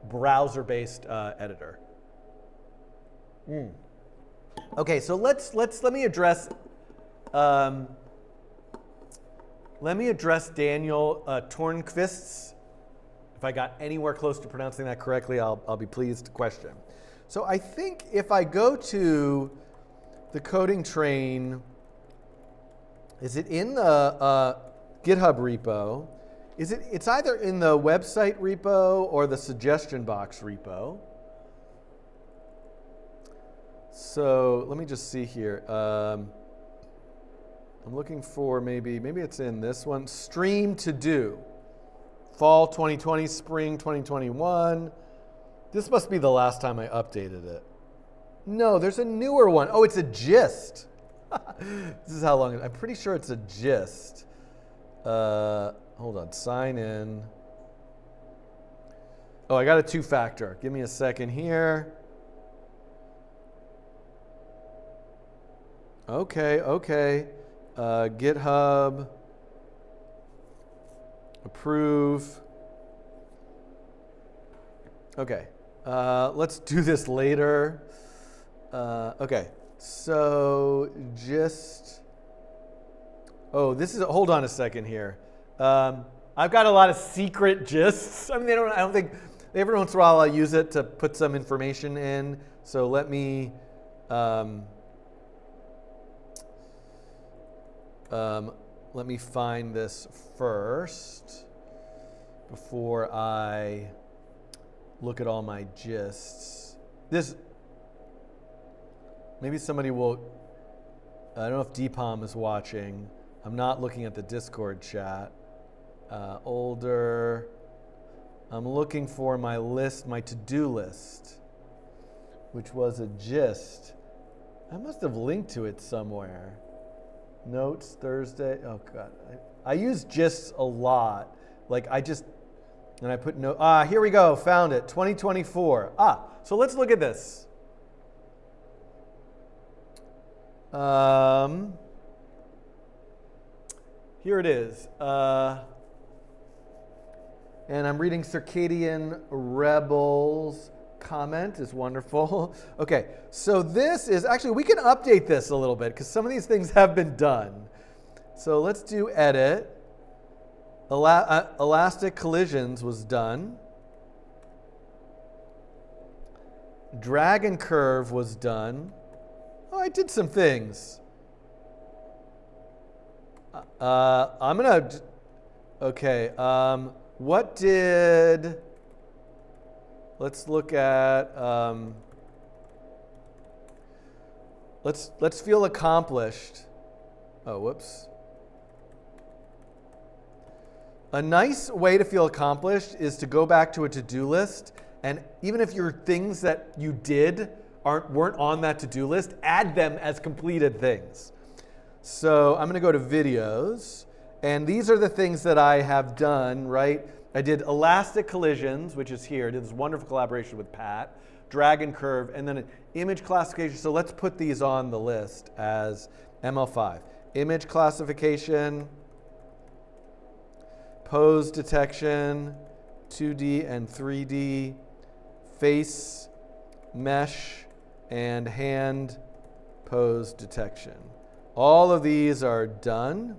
Speaker 1: browser-based editor. Okay, so let me address Daniel Tornquist's, if I got anywhere close to pronouncing that correctly, I'll be pleased, question. So I think if I go to the coding train, is it in the GitHub repo? It's either in the website repo or the suggestion box repo. So let me just see here. I'm looking for maybe it's in this one. Stream to do. Fall 2020, spring 2021. This must be the last time I updated it. No, there's a newer one. Oh, it's a gist. This is how long I'm pretty sure it's a gist. Hold on, sign in. Oh, I got a two-factor. Give me a second here. Okay. GitHub. Approve. Okay. Let's do this later. Okay. So just. Oh, hold on a second here. I've got a lot of secret gists. I mean, I don't think, every once in a while I'll use it to put some information in. So let me find this first before I look at all my gists. Maybe somebody will, I don't know if Deepam is watching. I'm not looking at the Discord chat. Older. I'm looking for my list, my to-do list, which was a gist. I must have linked to it somewhere. Notes, Thursday. Oh, God. I use gists a lot. Like, I put here we go. Found it. 2024. So let's look at this. Here it is. And I'm reading Circadian Rebels comment is wonderful. Okay, so this is, actually we can update this a little bit because some of these things have been done. So let's do edit. Elastic collisions was done. Drag and curve was done. Oh, I did some things. Let's look at, let's feel accomplished. Oh, whoops. A nice way to feel accomplished is to go back to a to-do list, and even if your things that you did weren't on that to-do list, add them as completed things. So I'm going to go to videos, and these are the things that I have done, right? I did elastic collisions, which is here. I did this wonderful collaboration with Pat, drag and curve, and then an image classification. So let's put these on the list as ML5. Image classification, pose detection, 2D and 3D, face, mesh, and hand pose detection. All of these are done.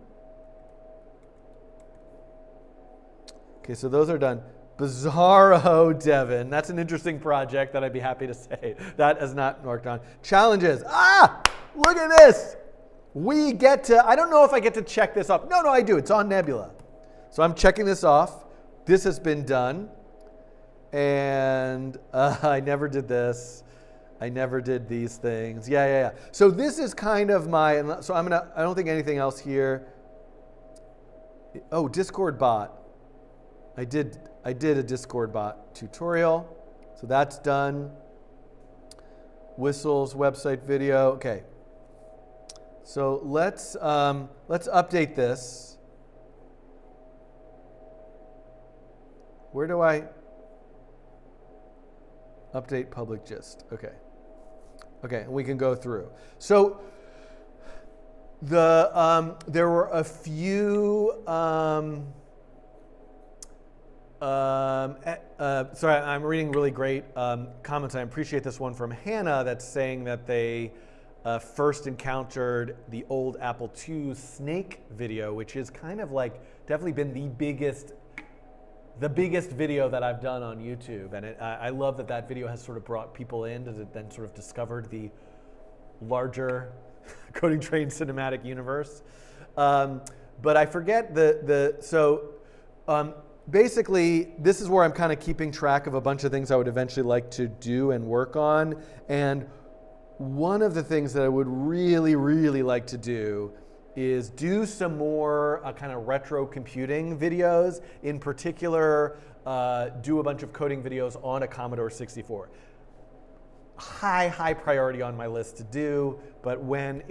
Speaker 1: Okay, so those are done. Bizarro Devin. That's an interesting project that I'd be happy to say. That is not worked on. Challenges. Look at this. We get to, I don't know if I get to check this off. No, I do. It's on Nebula. So I'm checking this off. This has been done. And I never did this. I never did these things. Yeah. So this is kind of my, so I don't think anything else here. Oh, Discord bot. I did a Discord bot tutorial. So that's done. Whistles, website video. Okay. So let's update this. Where do I update public gist? Okay, and we can go through. So There were a few. Sorry, I'm reading really great comments. I appreciate this one from Hannah that's saying that they first encountered the old Apple II snake video, which is kind of like definitely been the biggest video that I've done on YouTube. And I love that that video has sort of brought people in to then sort of discovered the larger Coding Train cinematic universe. But I forget basically, this is where I'm kind of keeping track of a bunch of things I would eventually like to do and work on. And one of the things that I would really, really like to do is do some more kind of retro computing videos. In particular, do a bunch of coding videos on a Commodore 64. High priority on my list to do, but when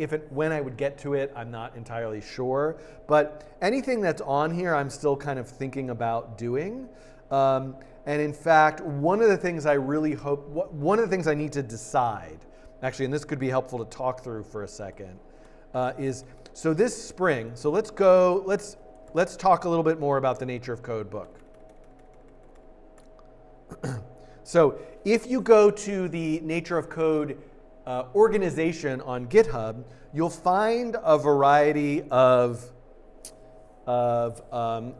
Speaker 1: I would get to it, I'm not entirely sure. But anything that's on here, I'm still kind of thinking about doing. And in fact, one of the things I need to decide, actually, and this could be helpful to talk through for a second, is so this spring. So let's talk a little bit more about the Nature of Code book. So if you go to the Nature of Code organization on GitHub, you'll find a variety of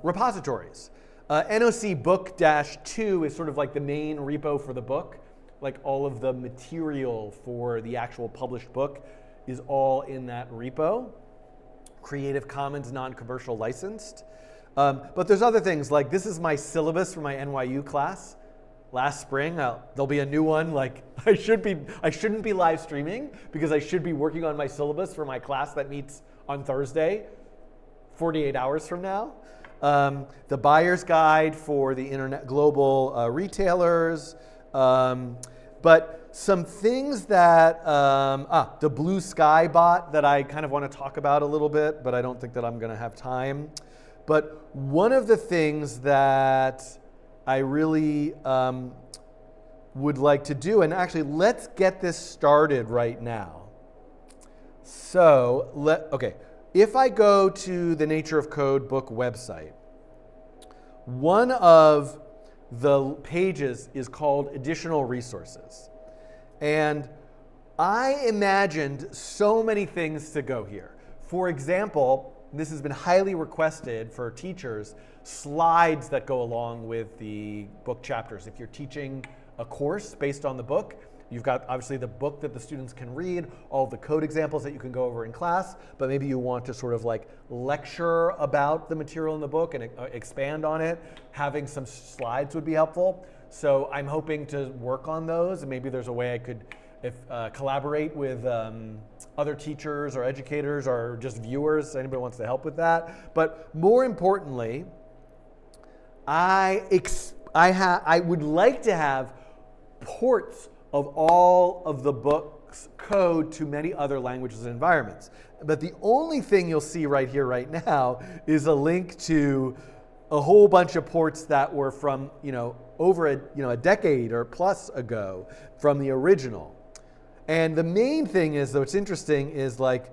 Speaker 1: repositories. NOC book-2 is sort of like the main repo for the book. Like all of the material for the actual published book is all in that repo. Creative Commons non-commercial licensed. But there's other things like this is my syllabus for my NYU class. Last spring, there'll be a new one. Like I shouldn't be live streaming because I should be working on my syllabus for my class that meets on Thursday, 48 hours from now. The buyer's guide for the internet global retailers. But some things that, the Blue Sky bot that I kind of want to talk about a little bit, but I don't think that I'm going to have time. But one of the things that I really would like to do, and actually let's get this started right now. So, if I go to the Nature of Code book website, one of the pages is called Additional Resources. And I imagined so many things to go here. For example, this has been highly requested for teachers, slides that go along with the book chapters. If you're teaching a course based on the book, you've got obviously the book that the students can read, all the code examples that you can go over in class, but maybe you want to sort of like lecture about the material in the book and expand on it. Having some slides would be helpful. So I'm hoping to work on those, and maybe there's a way I could collaborate with other teachers or educators or just viewers. Anybody wants to help with that. But more importantly, I would like to have ports of all of the book's code to many other languages and environments. But the only thing you'll see right here, right now, is a link to a whole bunch of ports that were from, over a decade or plus ago from the original. And the main thing is, though, what's interesting is like,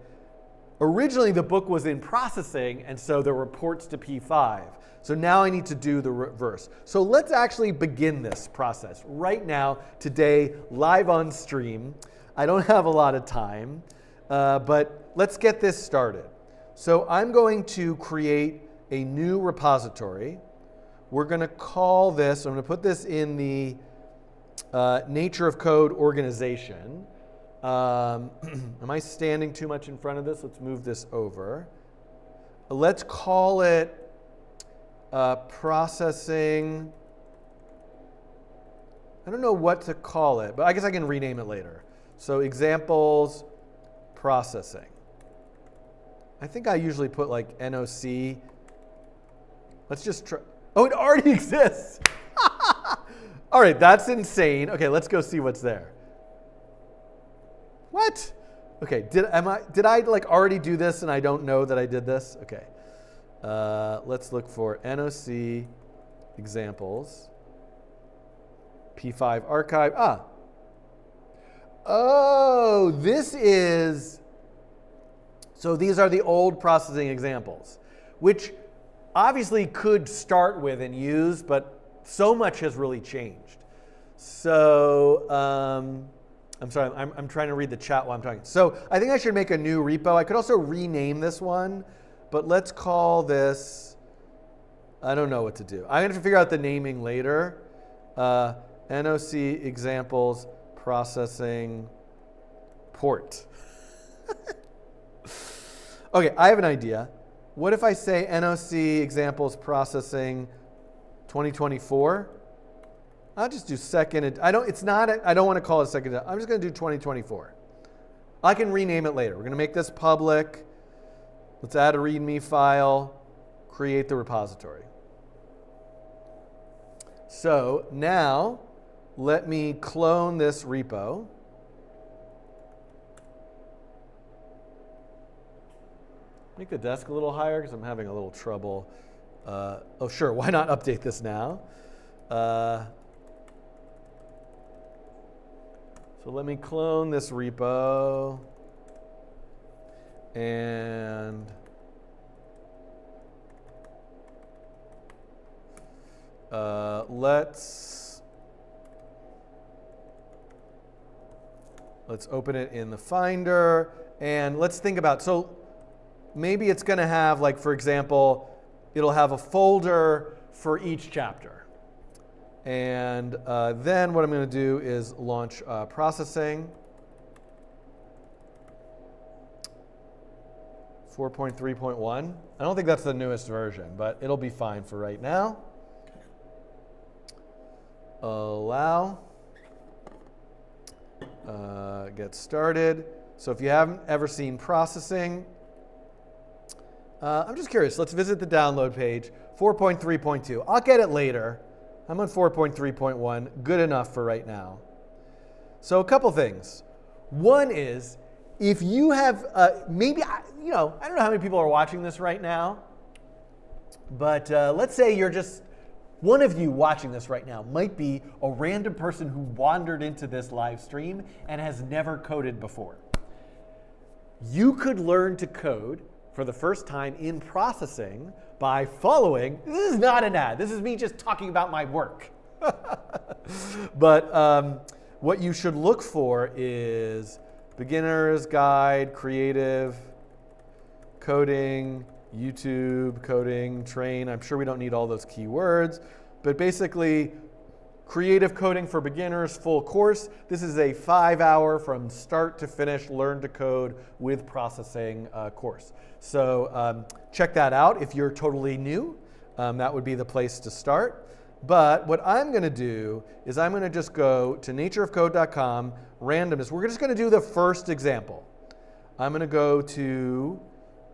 Speaker 1: originally the book was in processing, and so there were ports to P5. So now I need to do the reverse. So let's actually begin this process right now, today, live on stream. I don't have a lot of time, but let's get this started. So I'm going to create a new repository. We're going to call this, I'm going to put this in the Nature of Code organization. Am I standing too much in front of this? Let's move this over. Let's call it processing. I don't know what to call it, but I guess I can rename it later. So examples processing. I think I usually put like NOC. Let's just try. Oh, it already exists. All right, that's insane. Okay, let's go see what's there. What? Okay, did I like already do this and I don't know that I did this? Okay. Let's look for NOC examples. P5 archive. Oh, this is. So these are the old processing examples, which obviously could start with and use, but so much has really changed. So I'm sorry, I'm trying to read the chat while I'm talking. So I think I should make a new repo. I could also rename this one, but let's call this, I don't know what to do. I'm going to figure out the naming later. NOC examples processing port. Okay, I have an idea. What if I say NOC examples processing 2024? I'll just do second. I don't want to call it second. I'm just going to do 2024. I can rename it later. We're going to make this public. Let's add a README file, create the repository. So now let me clone this repo. Make the desk a little higher because I'm having a little trouble. Oh, sure. Why not update this now? So let me clone this repo. And let's open it in the Finder. And let's think about, so maybe it's going to have, like, for example, it'll have a folder for each chapter. And then what I'm going to do is launch processing. 4.3.1. I don't think that's the newest version, but it'll be fine for right now. Allow. Get started. So if you haven't ever seen processing, I'm just curious. Let's visit the download page. 4.3.2. I'll get it later. I'm on 4.3.1. Good enough for right now. So a couple things. One is, if you have, maybe, I don't know how many people are watching this right now, but let's say you're just, one of you watching this right now might be a random person who wandered into this live stream and has never coded before. You could learn to code for the first time in processing by following, this is not an ad, this is me just talking about my work. But what you should look for is beginner's guide, creative, coding, YouTube, coding, train. I'm sure we don't need all those keywords, but basically creative coding for beginners, full course. This is a 5-hour from start to finish, learn to code with processing course. So check that out if you're totally new. That would be the place to start. But what I'm going to do is I'm going to just go to natureofcode.com, randomness. We're just going to do the first example. I'm going to go to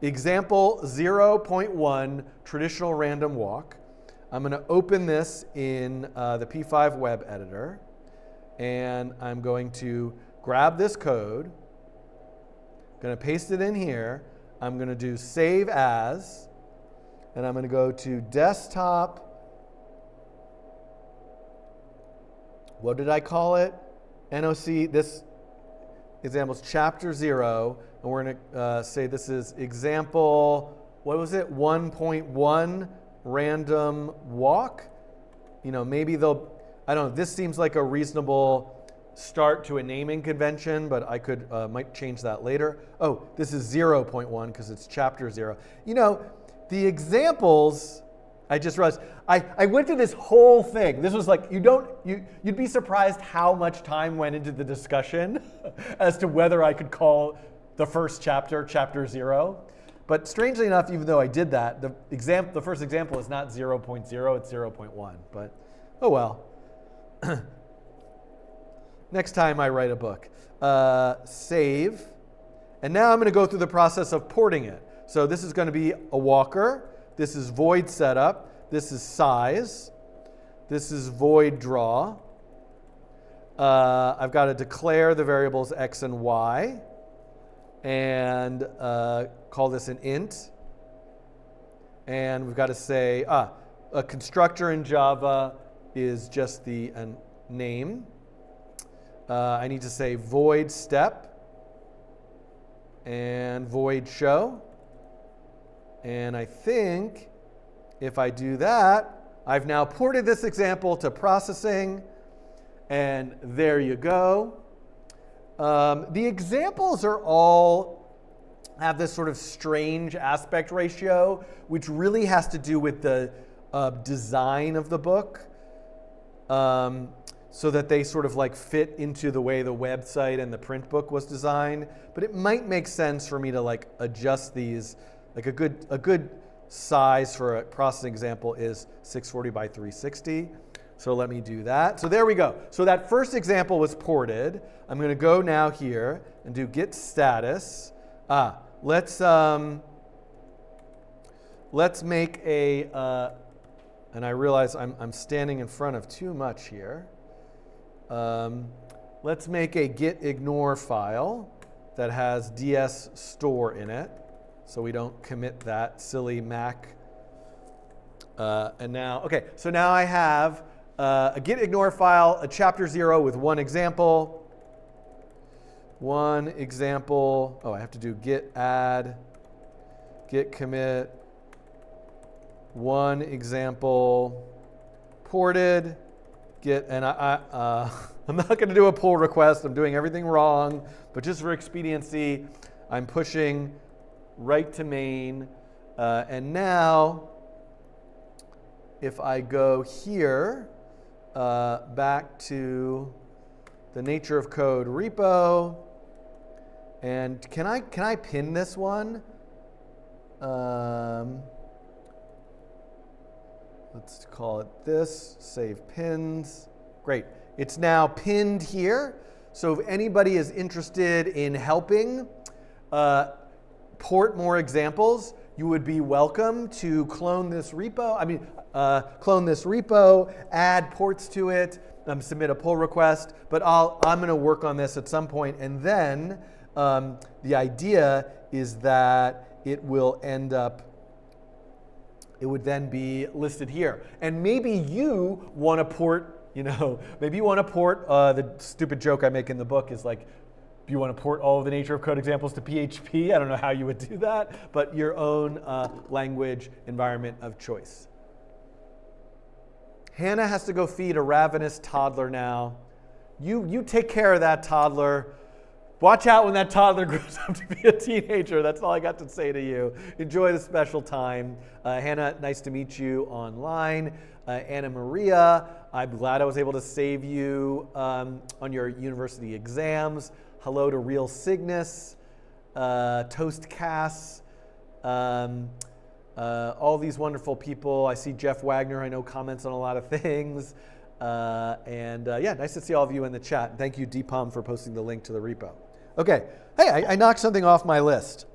Speaker 1: example 0.1, traditional random walk. I'm going to open this in the P5 web editor, and I'm going to grab this code, going to paste it in here. I'm going to do save as, and I'm going to go to desktop. What did I call it? NOC, this example is chapter 0, and we're going to say this is example, what was it, 1.1 random walk. Maybe they'll, I don't know, this seems like a reasonable start to a naming convention, but I might change that later. Oh, this is 0.1 because it's chapter 0. The examples, I just realized, I went through this whole thing. This was like, you'd be surprised how much time went into the discussion as to whether I could call the first chapter, chapter 0. But strangely enough, even though I did that, the first example is not 0.0, it's 0.1. But oh well. Next time I write a book. Save. And now I'm going to go through the process of porting it. So this is going to be a walker. This is void setup. This is size. This is void draw. I've got to declare the variables x and y. And call this an int. And we've got to say, a constructor in Java is just the name. I need to say void step. and void show. And I think if I do that, I've now ported this example to processing, and there you go. The examples are all have this sort of strange aspect ratio, which really has to do with the design of the book, so that they sort of like fit into the way the website and the print book was designed. But it might make sense for me to like adjust these. Like a good size for a processing example is 640 by 360. So let me do that. So there we go. So that first example was ported. I'm going to go now here and do git status. Let's make a, and I realize I'm standing in front of too much here. Let's make a git ignore file that has ds store in it, so we don't commit that silly Mac. And now, okay, so now I have a git ignore file, a chapter 0 with one example. One example. Oh, I have to do git add, git commit, one example, ported, git, and I'm not going to do a pull request. I'm doing everything wrong, but just for expediency, I'm pushing right to main. And now, if I go here, back to the nature of code repo, and can I pin this one? Let's call it this, save pins. Great, it's now pinned here. So if anybody is interested in helping port more examples, you would be welcome to clone this repo. Add ports to it, submit a pull request. But I'm going to work on this at some point, and then the idea is that it will end up. It would then be listed here, and maybe you want to port. Maybe you want to port. The stupid joke I make in the book is like, you want to port all of the nature of code examples to PHP. I don't know how you would do that, but your own language environment of choice. Hannah has to go feed a ravenous toddler now. You take care of that toddler. Watch out when that toddler grows up to be a teenager. That's all I got to say to you. Enjoy the special time. Hannah, nice to meet you online. Anna Maria, I'm glad I was able to save you on your university exams. Hello to Real Cygnus, Toast Cass, all these wonderful people. I see Jeff Wagner, I know, comments on a lot of things. Yeah, nice to see all of you in the chat. Thank you, Deepam, for posting the link to the repo. Okay, hey, I knocked something off my list.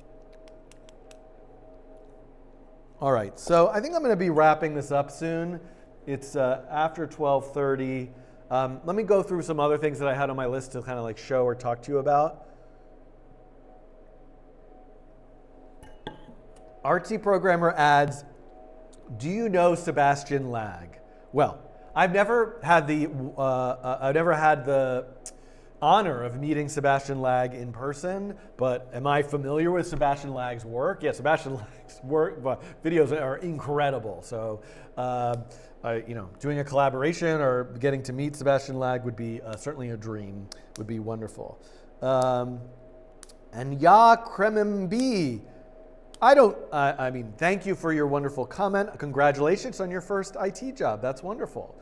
Speaker 1: All right, so I think I'm going to be wrapping this up soon. It's after 12:30. Let me go through some other things that I had on my list to kind of like show or talk to you about. Artsy Programmer adds, do you know Sebastian Lag? Well, I've never had the honor of meeting Sebastian Lag in person, but am I familiar with Sebastian Lag's work? Yeah, Sebastian Lag's work, videos are incredible. So, doing a collaboration or getting to meet Sebastian Lag would be certainly a dream. Would be wonderful. And Ya Kremembi, thank you for your wonderful comment. Congratulations on your first IT job. That's wonderful.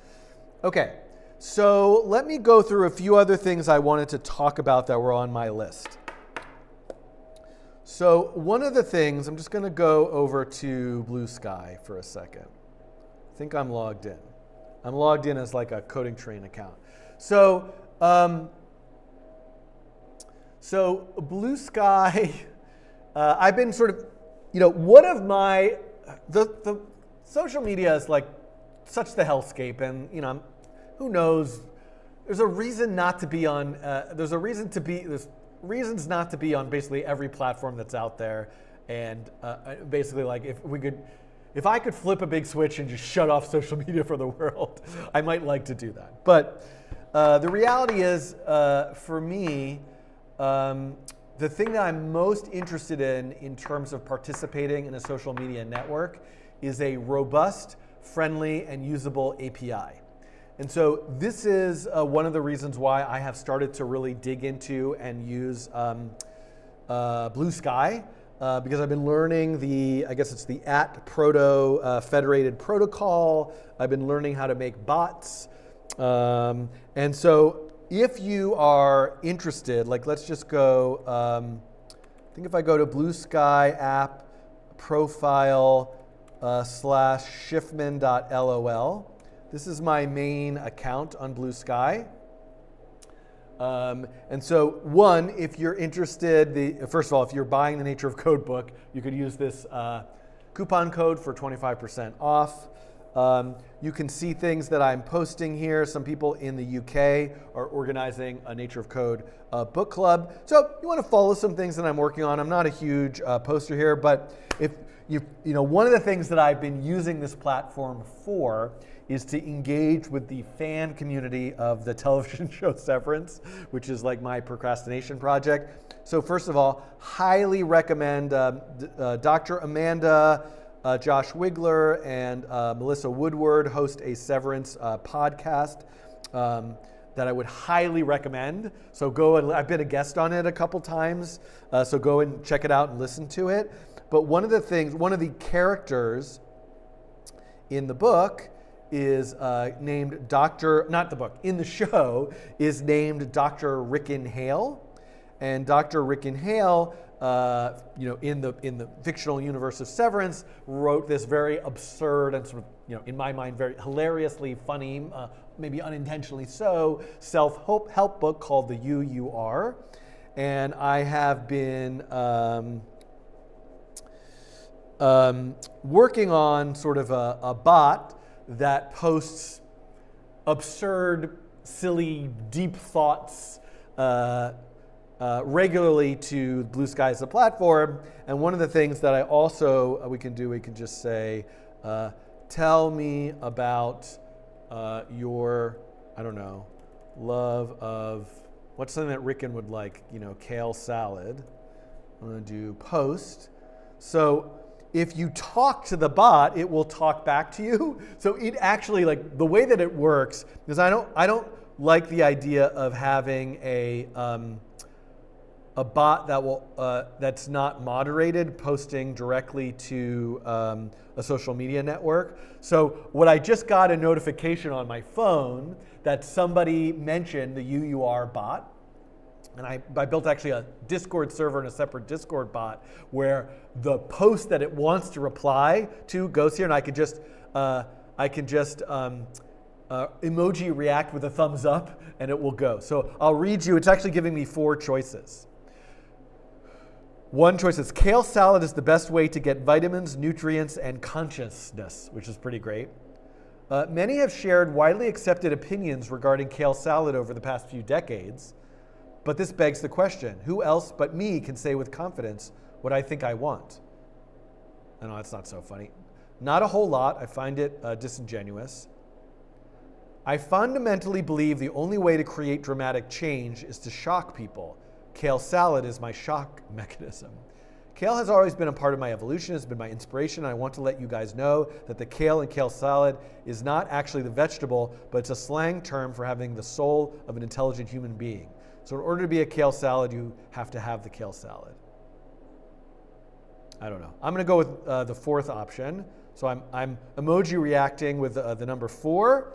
Speaker 1: Okay. So let me go through a few other things I wanted to talk about that were on my list. So one of the things, I'm just going to go over to Blue Sky for a second. I think I'm logged in. I'm logged in as like a Coding Train account. So, Blue Sky, I've been sort of, one of my, the social media is like such the hellscape, and who knows? There's a reason not to be on. There's reasons not to be on basically every platform that's out there. And basically, like if I could flip a big switch and just shut off social media for the world, I might like to do that. But the reality is, for me, the the thing that I'm most interested in terms of participating in a social media network is a robust, friendly, and usable API. And so this is one of the reasons why I have started to really dig into and use Blue Sky, because I've been learning I guess it's the @proto federated protocol. I've been learning how to make bots. And so if you are interested, like let's just go, I think if I go to Blue Sky app profile /Schiffman.lol, this is my main account on Blue Sky. And so one, if you're interested, first of all, if you're buying the Nature of Code book, you could use this coupon code for 25% off. You can see things that I'm posting here. Some people in the UK are organizing a Nature of Code book club. So you want to follow some things that I'm working on. I'm not a huge poster here, but if you know, one of the things that I've been using this platform for is to engage with the fan community of the television show Severance, which is like my procrastination project. So first of all, highly recommend Dr. Amanda, Josh Wigler, and Melissa Woodward host a Severance podcast that I would highly recommend. So go and, I've been a guest on it a couple times, so go and check it out and listen to it. But one of the characters in the book is named in the show is named Dr. Rickon Hale. And Dr. Rickon Hale, in the fictional universe of Severance, wrote this very absurd and sort of, in my mind, very hilariously funny, maybe unintentionally so, self-help book called The You Are. And I have been working on sort of a bot that posts absurd, silly, deep thoughts regularly to Blue Sky as a platform. And one of the things that I also we can just say, tell me about your, I don't know, love of, what's something that Rickon would like, kale salad. I'm gonna do post. So if you talk to the bot, it will talk back to you. So it actually, like, the way that it works, because I don't like the idea of having a bot that will that's not moderated posting directly to a social media network. So what I just got a notification on my phone that somebody mentioned the UUR bot. And I built actually a Discord server and a separate Discord bot where the post that it wants to reply to goes here, and I can just emoji react with a thumbs up, and it will go. So I'll read you. It's actually giving me 4 choices. One choice is kale salad is the best way to get vitamins, nutrients, and consciousness, which is pretty great. Many have shared widely accepted opinions regarding kale salad over the past few decades. But this begs the question, who else but me can say with confidence what I think I want? I know that's not so funny. Not a whole lot. I find it disingenuous. I fundamentally believe the only way to create dramatic change is to shock people. Kale salad is my shock mechanism. Kale has always been a part of my evolution, has been my inspiration. I want to let you guys know that the kale in kale salad is not actually the vegetable, but it's a slang term for having the soul of an intelligent human being. So in order to be a kale salad, you have to have the kale salad. I don't know. I'm going to go with the 4th option. So I'm emoji reacting with the number 4.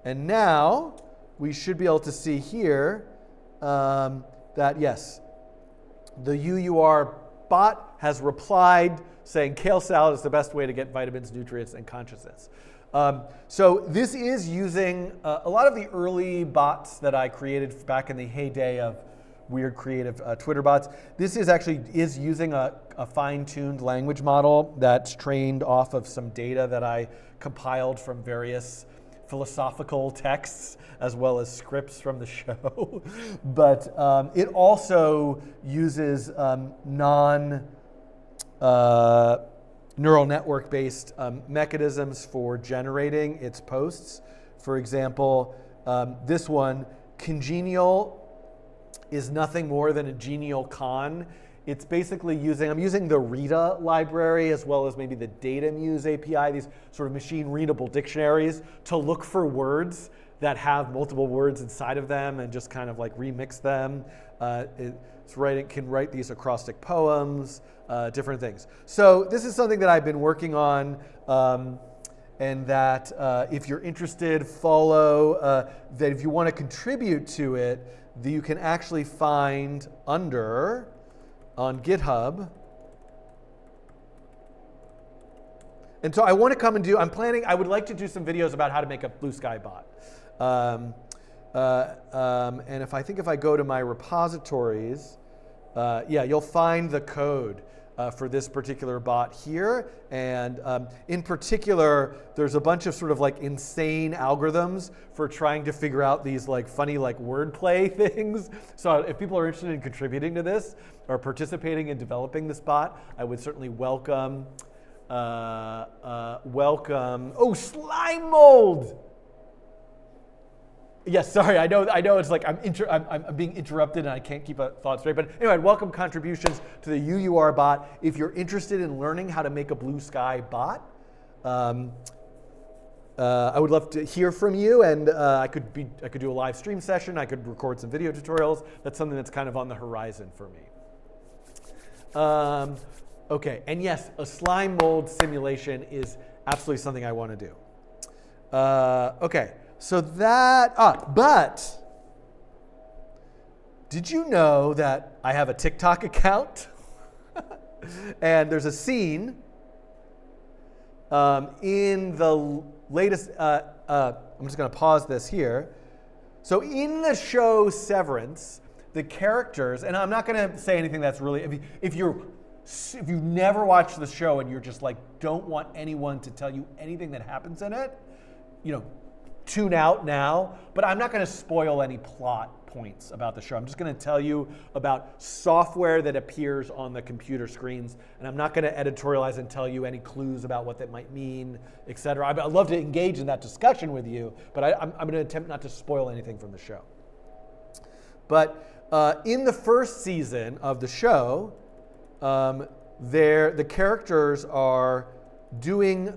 Speaker 1: And now we should be able to see here that, yes, the UUR bot has replied saying kale salad is the best way to get vitamins, nutrients, and consciousness. So this is using a lot of the early bots that I created back in the heyday of weird creative Twitter bots. This is using a fine-tuned language model that's trained off of some data that I compiled from various philosophical texts as well as scripts from the show. But it also uses neural network-based mechanisms for generating its posts. For example, this one, congenial is nothing more than a genial con. It's basically I'm using the Rita library as well as maybe the DataMuse API, these sort of machine readable dictionaries to look for words that have multiple words inside of them and just kind of like remix them. It can write these acrostic poems, different things. So this is something that I've been working on, and that if you're interested, follow, that if you want to contribute to it, that you can actually find on GitHub. And so I want to come and I would like to do some videos about how to make a Blue Sky bot. And if I go to my repositories, you'll find the code for this particular bot here. And in particular, there's a bunch of sort of like insane algorithms for trying to figure out these like funny like wordplay things. So if people are interested in contributing to this or participating in developing this bot, I would certainly welcome. Oh, slime mold! Yes, sorry, I know it's like I'm being interrupted and I can't keep a thought straight. But anyway, welcome contributions to the UUR bot. If you're interested in learning how to make a Blue Sky bot, I would love to hear from you, and I could do a live stream session. I could record some video tutorials. That's something that's kind of on the horizon for me. Okay, and yes, a slime mold simulation is absolutely something I want to do. Okay. So but did you know that I have a TikTok account? And there's a scene in the latest, I'm just going to pause this here. So in the show Severance, the characters, and I'm not going to say anything that's really, if you've never watched the show and you're just like, don't want anyone to tell you anything that happens in it, tune out now, but I'm not going to spoil any plot points about the show. I'm just going to tell you about software that appears on the computer screens, and I'm not going to editorialize and tell you any clues about what that might mean, et cetera. I'd love to engage in that discussion with you, but I'm going to attempt not to spoil anything from the show. But in the first season of the show, the characters are doing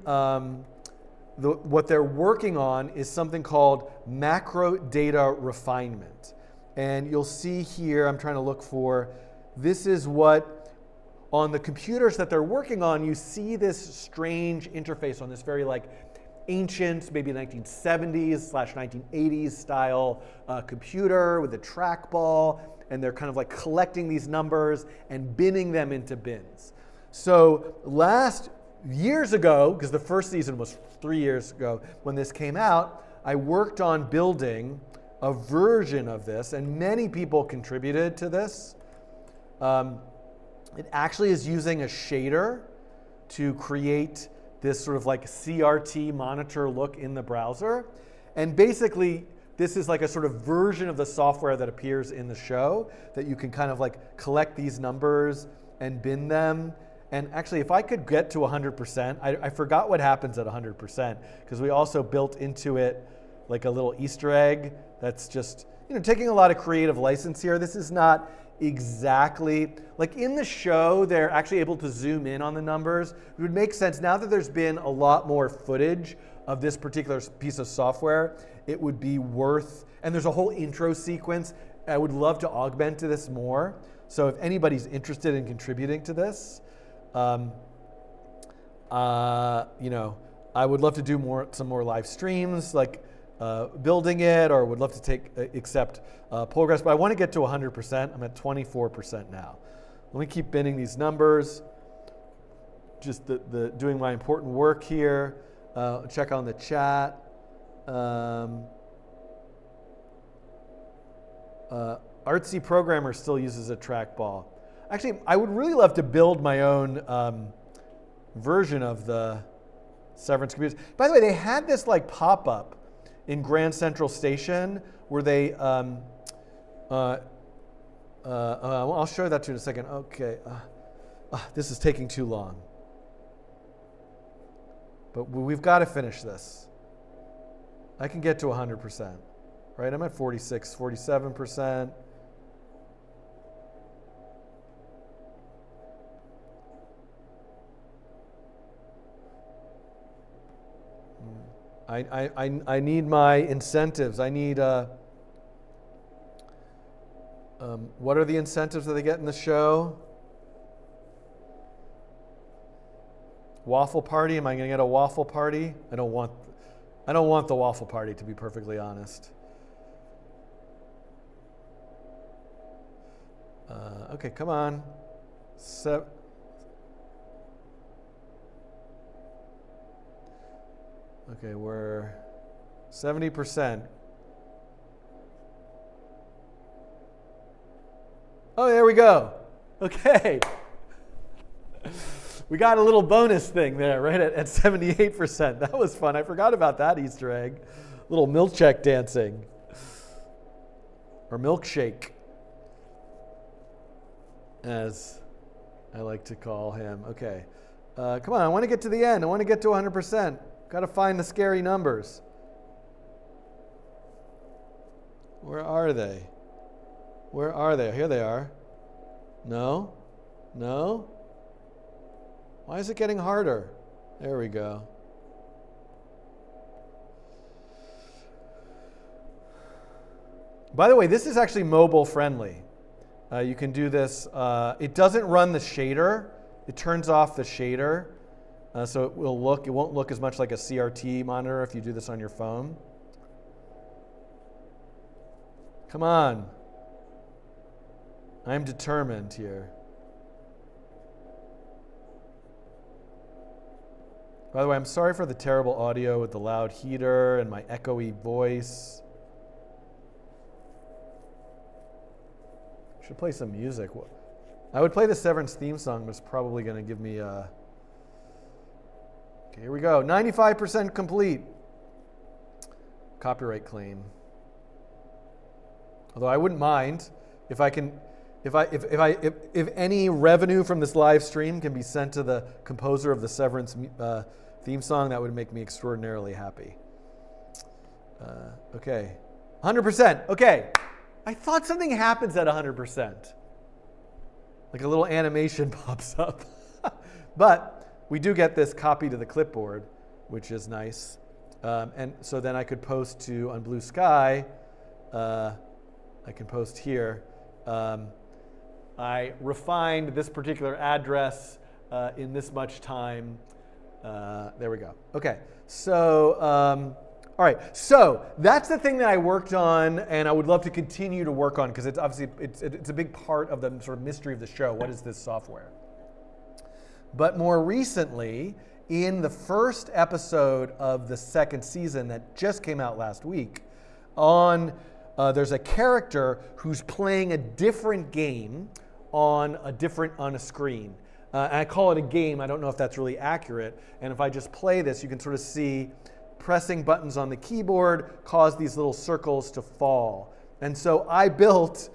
Speaker 1: what they're working on is something called macro data refinement. And you'll see here, I'm trying to look for, this is what, on the computers that they're working on, you see this strange interface on this very like ancient, maybe 1970s/1980s style computer with a trackball, and they're kind of like collecting these numbers and binning them into bins. So years ago, because the first season was 3 years ago when this came out, I worked on building a version of this, and many people contributed to this. It actually is using a shader to create this sort of like CRT monitor look in the browser. And basically, this is like a sort of version of the software that appears in the show that you can kind of like collect these numbers and bin them. And actually, if I could get to 100%, I forgot what happens at 100%, because we also built into it like a little Easter egg that's just, taking a lot of creative license here. This is not exactly, like in the show, they're actually able to zoom in on the numbers. It would make sense, now that there's been a lot more footage of this particular piece of software, it would be worth, and there's a whole intro sequence. I would love to augment to this more. So if anybody's interested in contributing to this, I would love to do some more live streams, like building it, or would love to accept pull requests. But I want to get to 100%. I'm at 24% now. Let me keep binning these numbers. Just doing my important work here. Check on the chat. Artsy Programmer still uses a trackball. Actually, I would really love to build my own version of the Severance computers. By the way, they had this like pop-up in Grand Central Station where they, I'll show that to you in a second. Okay, this is taking too long. But we've got to finish this. I can get to 100%, right? I'm at 46, 47%. I need my incentives. I need, what are the incentives that they get in the show? Waffle party, am I gonna get a waffle party? I don't want the waffle party, to be perfectly honest. Okay, come on. Okay, we're 70%. Oh, there we go. Okay. We got a little bonus thing there, right, at 78%. That was fun. I forgot about that Easter egg. Little milkshake dancing. Or milkshake, as I like to call him. Okay. Come on, I want to get to the end. I want to get to 100%. Got to find the scary numbers. Where are they? Where are they? Here they are. No? No? Why is it getting harder? There we go. By the way, this is actually mobile friendly. You can do this. It doesn't run the shader. It turns off the shader. So it won't look as much like a CRT monitor if you do this on your phone. Come on. I'm determined here. By the way, I'm sorry for the terrible audio with the loud heater and my echoey voice. Should play some music. I would play the Severance theme song, but it's probably going to give me a... Okay, here we go. 95% complete. Copyright claim. Although I wouldn't mind if any revenue from this live stream can be sent to the composer of the Severance theme song, that would make me extraordinarily happy. Okay, 100%. Okay, I thought something happens at 100%. Like a little animation pops up. But we do get this copy to the clipboard, which is nice. And so then I could post on Blue Sky. I can post here. I refined this particular address in this much time. There we go. Okay, so all right. So that's the thing that I worked on, and I would love to continue to work on because it's obviously it's a big part of the sort of mystery of the show. What is this software? But more recently, in the first episode of the second season that just came out last week, there's a character who's playing a different game on a screen. And I call it a game. I don't know if that's really accurate. And if I just play this, you can sort of see pressing buttons on the keyboard cause these little circles to fall. And so I built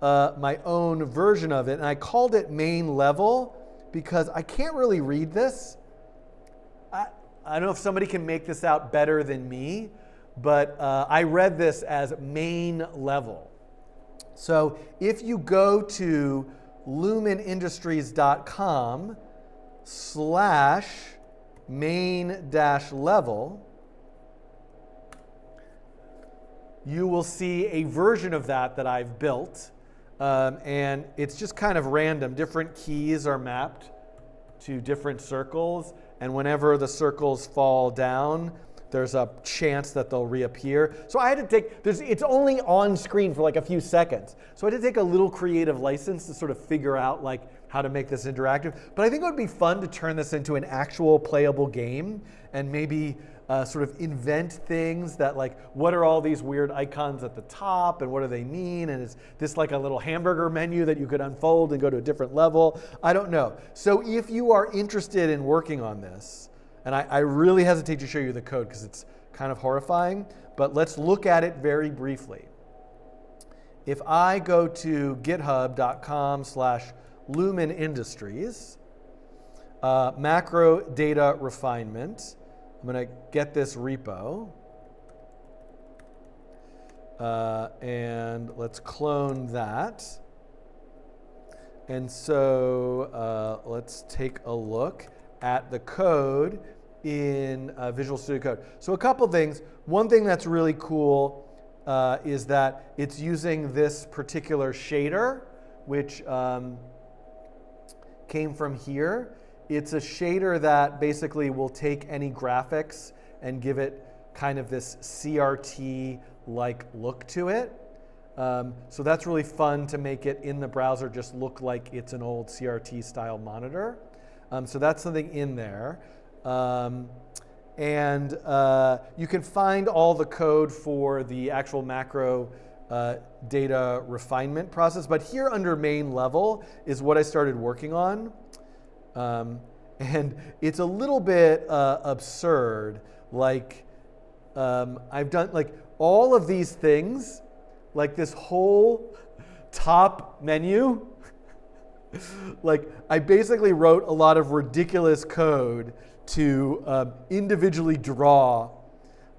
Speaker 1: my own version of it, and I called it main level because I can't really read this. I don't know if somebody can make this out better than me, but I read this as main level. So if you go to lumenindustries.com/main-level, you will see a version of that I've built. And it's just kind of random. Different keys are mapped to different circles. And whenever the circles fall down, there's a chance that they'll reappear. So I had to it's only on screen for like a few seconds. So I had to take a little creative license to sort of figure out like how to make this interactive. But I think it would be fun to turn this into an actual playable game and maybe sort of invent things that like, what are all these weird icons at the top and what do they mean? And is this like a little hamburger menu that you could unfold and go to a different level? I don't know. So if you are interested in working on this, and I really hesitate to show you the code because it's kind of horrifying, but let's look at it very briefly. If I go to github.com/lumenindustries, macro data refinement, I'm going to get this repo. And let's clone that. And so let's take a look at the code in Visual Studio Code. So a couple things. One thing that's really cool is that it's using this particular shader, which came from here. It's a shader that basically will take any graphics and give it kind of this CRT-like look to it. So that's really fun to make it in the browser just look like it's an old CRT-style monitor. So that's something in there. And you can find all the code for the actual macro data refinement process. But here under main level is what I started working on. And it's a little bit absurd. Like, I've done like all of these things, like this whole top menu. Like, I basically wrote a lot of ridiculous code to individually draw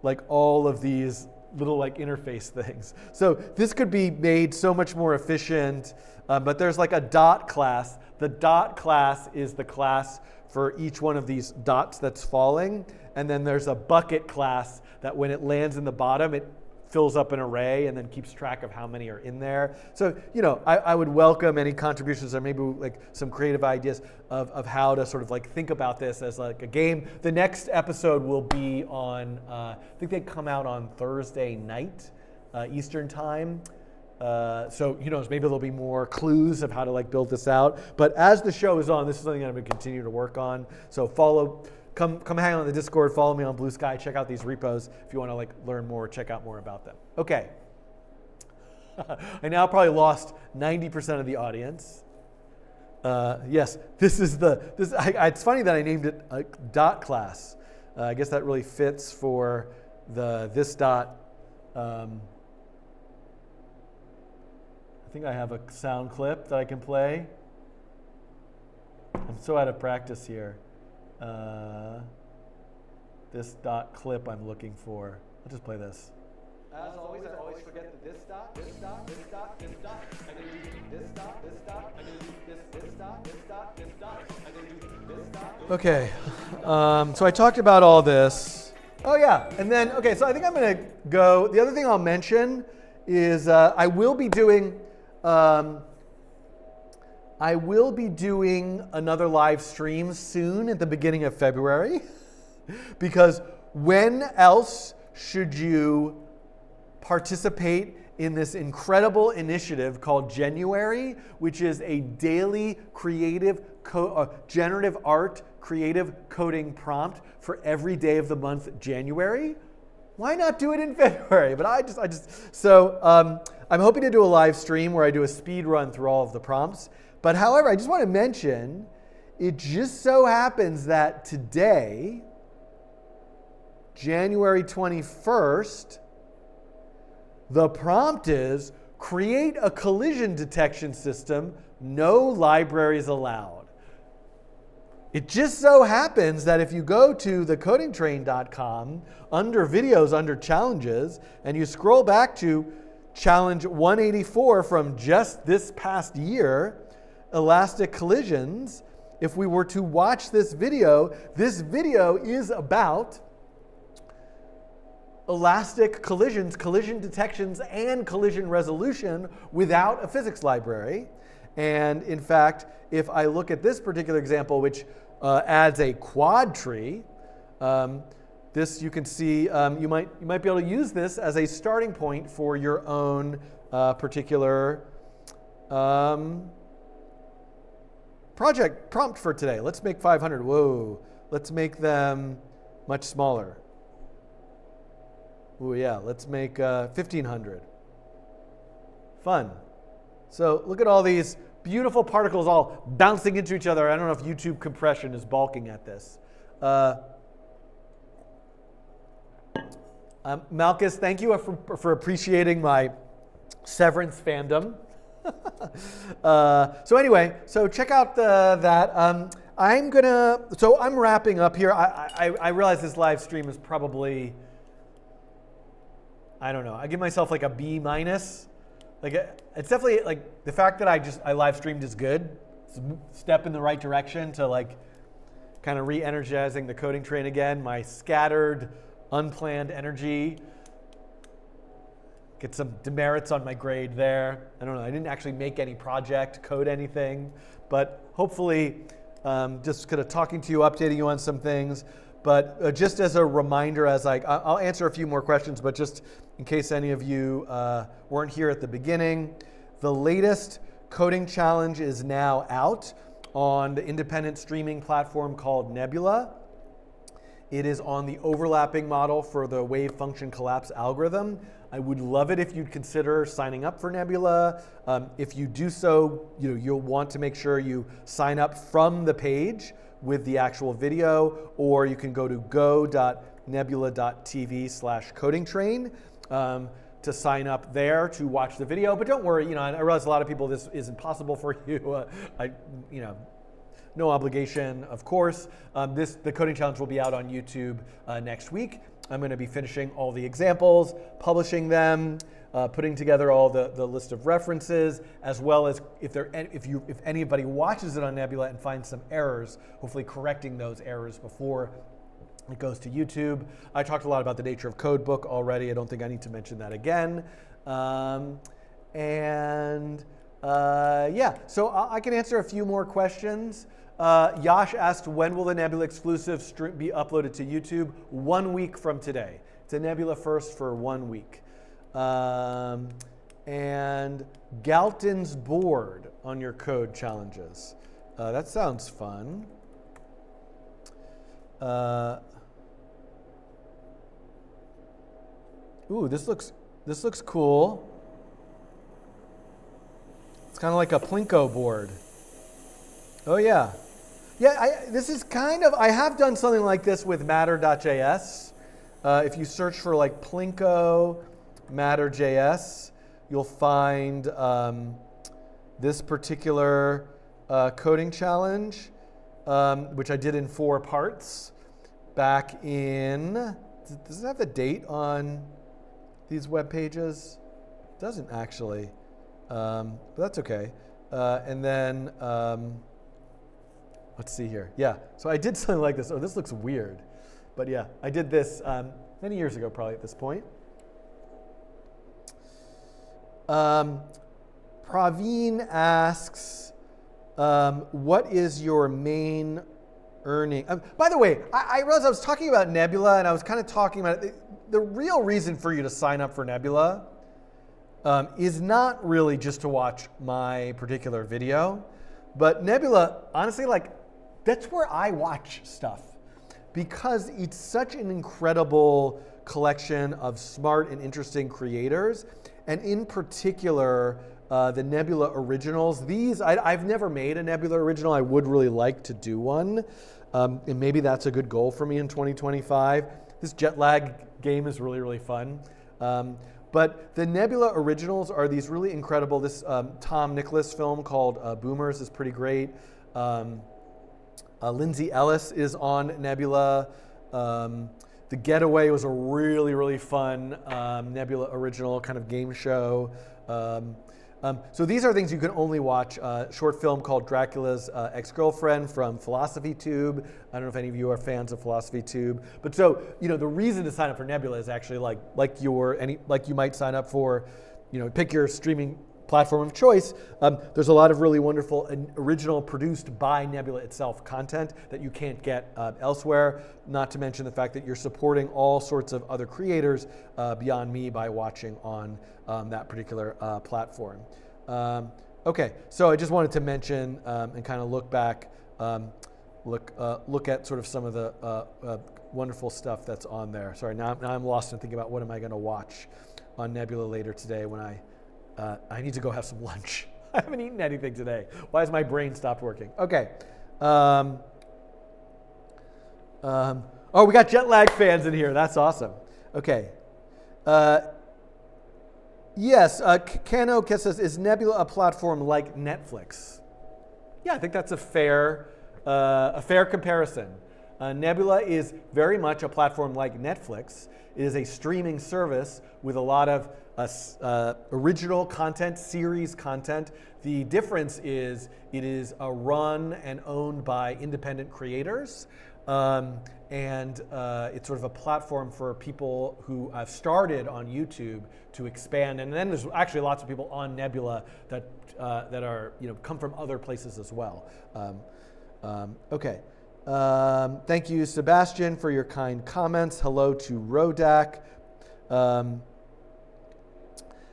Speaker 1: like all of these little like interface things. So this could be made so much more efficient, but there's like a dot class. The dot class is the class for each one of these dots that's falling. And then there's a bucket class that when it lands in the bottom, it fills up an array and then keeps track of how many are in there. So, you know, I would welcome any contributions or maybe like some creative ideas of how to sort of like think about this as like a game. The next episode will be on, I think they come out on Thursday night, Eastern time. So, you know, maybe there'll be more clues of how to like build this out. But as the show is on, this is something that I'm going to continue to work on. So come hang out on the Discord, follow me on Blue Sky, check out these repos if you want to like learn more, check out more about them. Okay. I now probably lost 90% of the audience. Yes, it's funny that I named it a dot class. I guess that really fits for this dot. I think I have a sound clip that I can play. I'm so out of practice here. This dot clip I'm looking for. I'll just play this. As always, I always forget the this dot, this dot, this dot, this dot. I'm going to do this dot, this dot. I'm going to do this dot, this dot, this dot. I'm going to do this dot. Okay, so I talked about all this. Oh yeah, and then, okay, so I think I'm going to go. The other thing I'll mention is I will be doing another live stream soon at the beginning of February, because when else should you participate in this incredible initiative called Genuary, which is a daily creative generative art creative coding prompt for every day of the month January? Why not do it in February? But I'm hoping to do a live stream where I do a speed run through all of the prompts. But however, I just want to mention, it just so happens that today, January 21st, the prompt is create a collision detection system, no libraries allowed. It just so happens that if you go to thecodingtrain.com, under videos, under challenges, and you scroll back to challenge 184 from just this past year, elastic collisions, if we were to watch this video is about elastic collisions, collision detections, and collision resolution without a physics library. And in fact, if I look at this particular example, which adds a quad tree, this you can see, you might be able to use this as a starting point for your own particular project prompt for today. Let's make 500. Whoa. Let's make them much smaller. Oh yeah, let's make 1,500. Fun. So look at all these beautiful particles all bouncing into each other. I don't know if YouTube compression is balking at this. Malchus, thank you for appreciating my Severance fandom. So anyway, so check out that. I'm wrapping up here. I realize this live stream is probably, I don't know, I give myself like a B minus. Like it's definitely like the fact that I live streamed is good. It's a step in the right direction to like, kind of re-energizing the coding train again. My scattered, unplanned energy. Get some demerits on my grade there. I don't know, I didn't actually make any project, code anything, but hopefully just kind of talking to you, updating you on some things. But just as a reminder, I'll answer a few more questions, but just in case any of you weren't here at the beginning, the latest coding challenge is now out on the independent streaming platform called Nebula. It is on the overlapping model for the wave function collapse algorithm. I would love it if you'd consider signing up for Nebula. If you do so, you'll want to make sure you sign up from the page with the actual video, or you can go to go.nebula.tv/codingtrain to sign up there to watch the video. But don't worry, I realize a lot of people this isn't possible for you. No obligation, of course. The coding challenge will be out on YouTube next week. I'm going to be finishing all the examples, publishing them, putting together all the list of references, as well as if anybody watches it on Nebula and finds some errors, hopefully correcting those errors before it goes to YouTube. I talked a lot about the Nature of Code book already. I don't think I need to mention that again. Yeah, so I can answer a few more questions. Yash asked, when will the Nebula exclusive be uploaded to YouTube? 1 week from today. It's a Nebula first for 1 week. And Galton's board on your code challenges. That sounds fun. Ooh, this looks cool. It's kind of like a Plinko board. Oh yeah. Yeah, I have done something like this with matter.js. If you search for like Plinko matter.js, you'll find this particular coding challenge, which I did in 4 parts back in, does it have the date on these web pages? It doesn't actually, but that's okay. And then, let's see here. Yeah, so I did something like this. Oh, this looks weird. But yeah, I did this many years ago, probably at this point. Praveen asks, what is your main earning? By the way, I realized I was talking about Nebula, and I was kind of talking about it. The real reason for you to sign up for Nebula is not really just to watch my particular video, but Nebula, honestly, that's where I watch stuff, because it's such an incredible collection of smart and interesting creators, and in particular, the Nebula originals. I've never made a Nebula original. I would really like to do one, and maybe that's a good goal for me in 2025. This jet lag game is really, really fun. But the Nebula originals are these really incredible, this Tom Nicholas film called Boomers is pretty great. Lindsay Ellis is on Nebula. The Getaway was a really, really fun Nebula original kind of game show. So these are things you can only watch. Short film called Dracula's Ex-Girlfriend from Philosophy Tube. I don't know if any of you are fans of Philosophy Tube. But so, the reason to sign up for Nebula is actually like you might sign up for, pick your streaming platform of choice. There's a lot of really wonderful and original produced by Nebula itself content that you can't get elsewhere, not to mention the fact that you're supporting all sorts of other creators beyond me by watching on that particular platform. Okay, so I just wanted to mention and kind of look back, look at sort of some of the wonderful stuff that's on there. Sorry, now I'm lost in thinking about what am I going to watch on Nebula later today when I need to go have some lunch. I haven't eaten anything today. Why has my brain stopped working? Okay. Oh, we got jet lag fans in here. That's awesome. Okay. Yes, Kano says, is Nebula a platform like Netflix? Yeah, I think that's a fair comparison. Nebula is very much a platform like Netflix. It is a streaming service with a lot of original content, series content. The difference is it is run and owned by independent creators. And it's sort of a platform for people who have started on YouTube to expand. And then there's actually lots of people on Nebula that are come from other places as well. Okay. Thank you, Sebastian, for your kind comments. Hello to Rodak.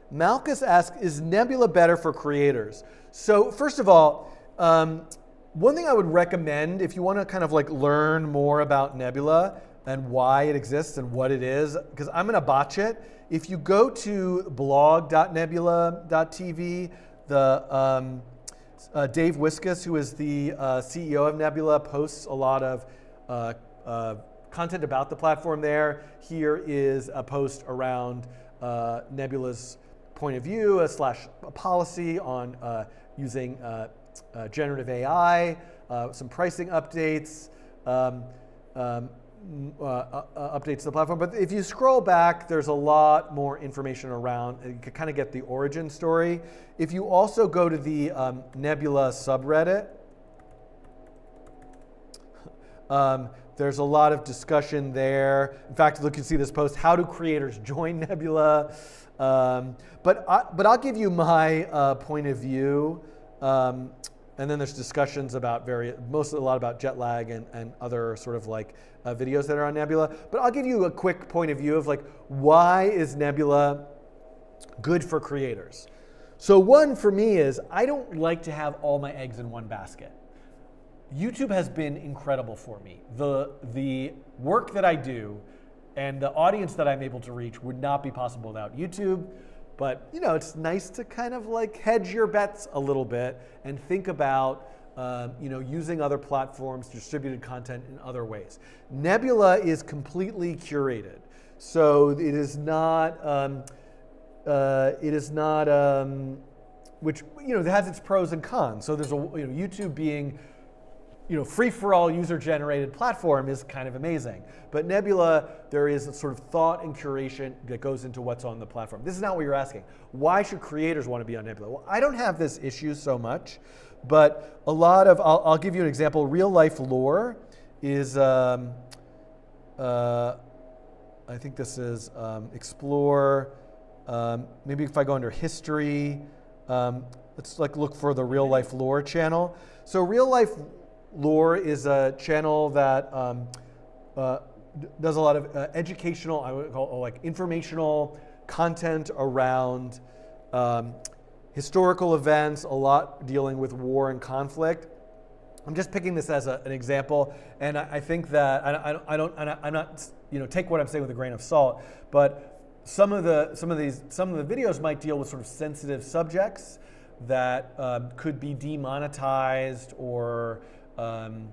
Speaker 1: Malchus asks, is Nebula better for creators? So first of all, one thing I would recommend if you want to kind of like learn more about Nebula and why it exists and what it is, because I'm going to botch it. If you go to blog.nebula.tv, the Dave Wiskus, who is the CEO of Nebula, posts a lot of content about the platform there. Here is a post around Nebula's point of view / policy on using generative AI, some pricing updates, updates to the platform. But if you scroll back, there's a lot more information around. You can kind of get the origin story. If you also go to the Nebula subreddit, there's a lot of discussion there. In fact, look, you can see this post, how do creators join Nebula? But I'll give you my point of view. And then there's discussions about a lot about jet lag and other sort of like videos that are on Nebula. But I'll give you a quick point of view of like, why is Nebula good for creators? So one for me is, I don't like to have all my eggs in one basket. YouTube has been incredible for me. The work that I do and the audience that I'm able to reach would not be possible without YouTube. But it's nice to kind of like hedge your bets a little bit and think about using other platforms, distributed content in other ways. Nebula is completely curated, so it is not. Which it has its pros and cons. So there's YouTube being free-for-all user-generated platform is kind of amazing. But Nebula, there is a sort of thought and curation that goes into what's on the platform. This is not what you're asking. Why should creators want to be on Nebula? Well, I don't have this issue so much, but a lot of, I'll give you an example. Real-life lore is, I think this is explore, maybe if I go under history, let's like look for the real-life lore channel. So real-life lore is a channel that does a lot of educational, I would call like informational content around historical events, a lot dealing with war and conflict. I'm just picking this as an example, and I think that I'm not take what I'm saying with a grain of salt, but some of the videos might deal with sort of sensitive subjects that could be demonetized or on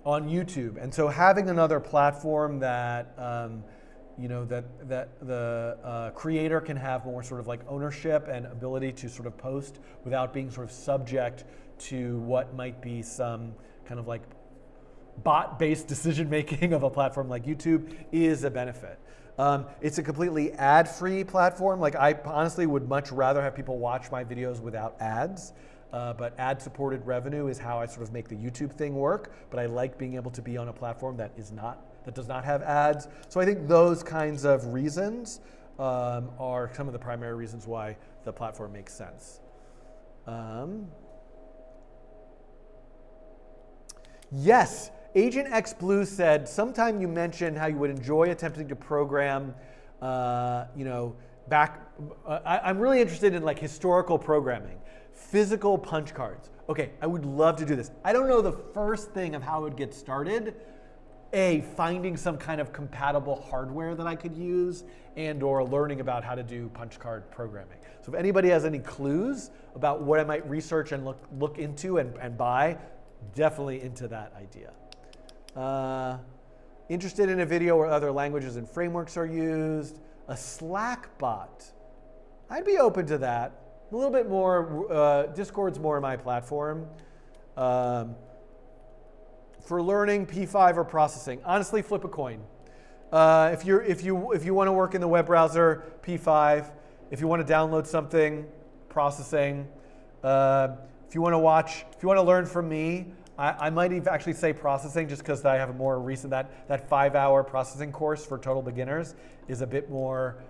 Speaker 1: YouTube, and so having another platform that that the creator can have more sort of like ownership and ability to sort of post without being sort of subject to what might be some kind of like bot-based decision making of a platform like YouTube is a benefit. It's a completely ad-free platform. Like I honestly would much rather have people watch my videos without ads. But ad-supported revenue is how I sort of make the YouTube thing work. But I like being able to be on a platform that does not have ads. So I think those kinds of reasons are some of the primary reasons why the platform makes sense. Yes, Agent X Blue said, sometime you mentioned how you would enjoy attempting to program, back. I'm really interested in like historical programming. Physical punch cards. Okay, I would love to do this. I don't know the first thing of how it would get started. Finding some kind of compatible hardware that I could use and or learning about how to do punch card programming. So if anybody has any clues about what I might research and look into and buy, definitely into that idea. Interested in a video where other languages and frameworks are used. A Slack bot. I'd be open to that. A little bit more, Discord's more my platform. for learning P5 or processing? Honestly, flip a coin. If you want to work in the web browser, P5. If you want to download something, processing. If you want to learn from me, I might even actually say processing, just because I have a more recent, that 5-hour processing course for total beginners is a bit more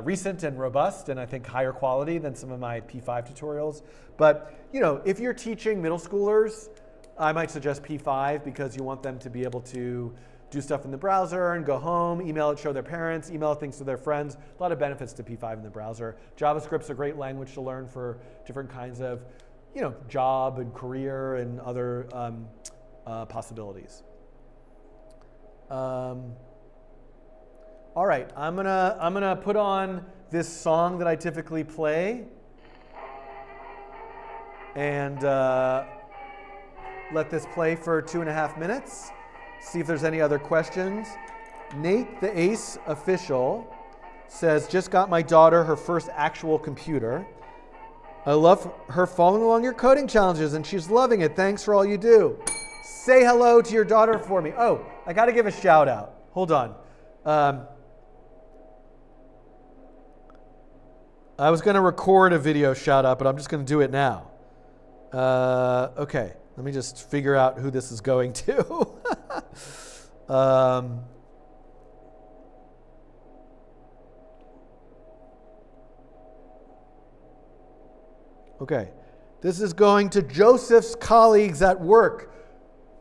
Speaker 1: recent and robust, and I think higher quality than some of my P5 tutorials. But if you're teaching middle schoolers, I might suggest P5 because you want them to be able to do stuff in the browser and go home, email it, show their parents, email things to their friends. A lot of benefits to P5 in the browser. JavaScript's a great language to learn for different kinds of job and career and other possibilities. All right, I'm gonna put on this song that I typically play, and let this play for 2.5 minutes. See if there's any other questions. Nate the Ace official says, just got my daughter her first actual computer. I love her following along your coding challenges, and she's loving it. Thanks for all you do. Say hello to your daughter for me. Oh, I got to give a shout out. Hold on. I was going to record a video shout out, but I'm just going to do it now. Okay, let me just figure out who this is going to. Okay, this is going to Joseph's colleagues at work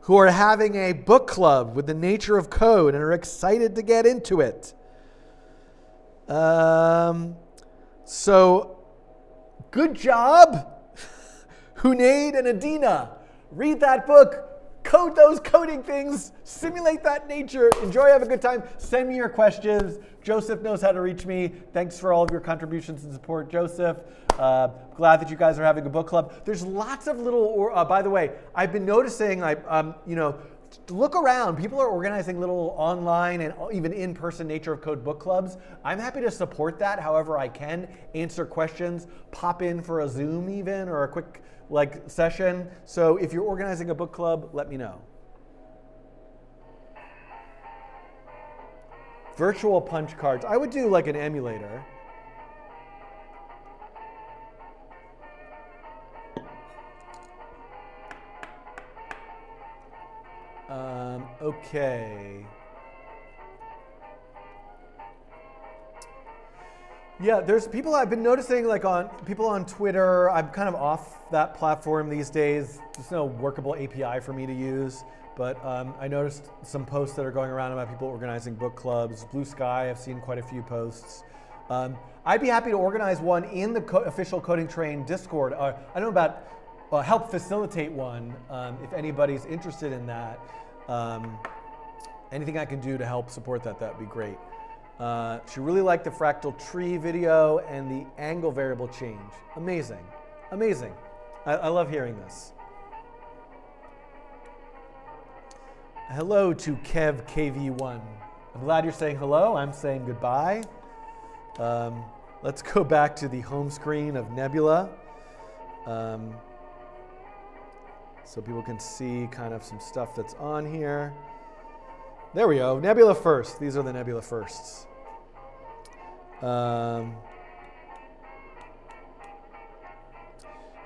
Speaker 1: who are having a book club with the nature of code and are excited to get into it. So, good job, Hunaid and Adina. Read that book, code those coding things, simulate that nature, enjoy, have a good time. Send me your questions. Joseph knows how to reach me. Thanks for all of your contributions and support, Joseph. Glad that you guys are having a book club. There's lots of little, by the way, I've been noticing, look around. People are organizing little online and even in-person nature of code book clubs. I'm happy to support that however I can, answer questions, pop in for a Zoom even, or a quick session. So if you're organizing a book club, let me know. Virtual punch cards. I would do an emulator. Okay. Yeah, there's people I've been noticing people on Twitter. I'm kind of off that platform these days. There's no workable API for me to use. But I noticed some posts that are going around about people organizing book clubs. Blue Sky, I've seen quite a few posts. I'd be happy to organize one in the official Coding Train Discord. I don't know about help facilitate one if anybody's interested in that. Anything I can do to help support that, that'd be great. She really liked the fractal tree video and the angle variable change. Amazing, amazing. I love hearing this. Hello to Kev KV1. I'm glad you're saying hello. I'm saying goodbye. Let's go back to the home screen of Nebula. So people can see kind of some stuff that's on here. There we go, Nebula first. These are the Nebula firsts.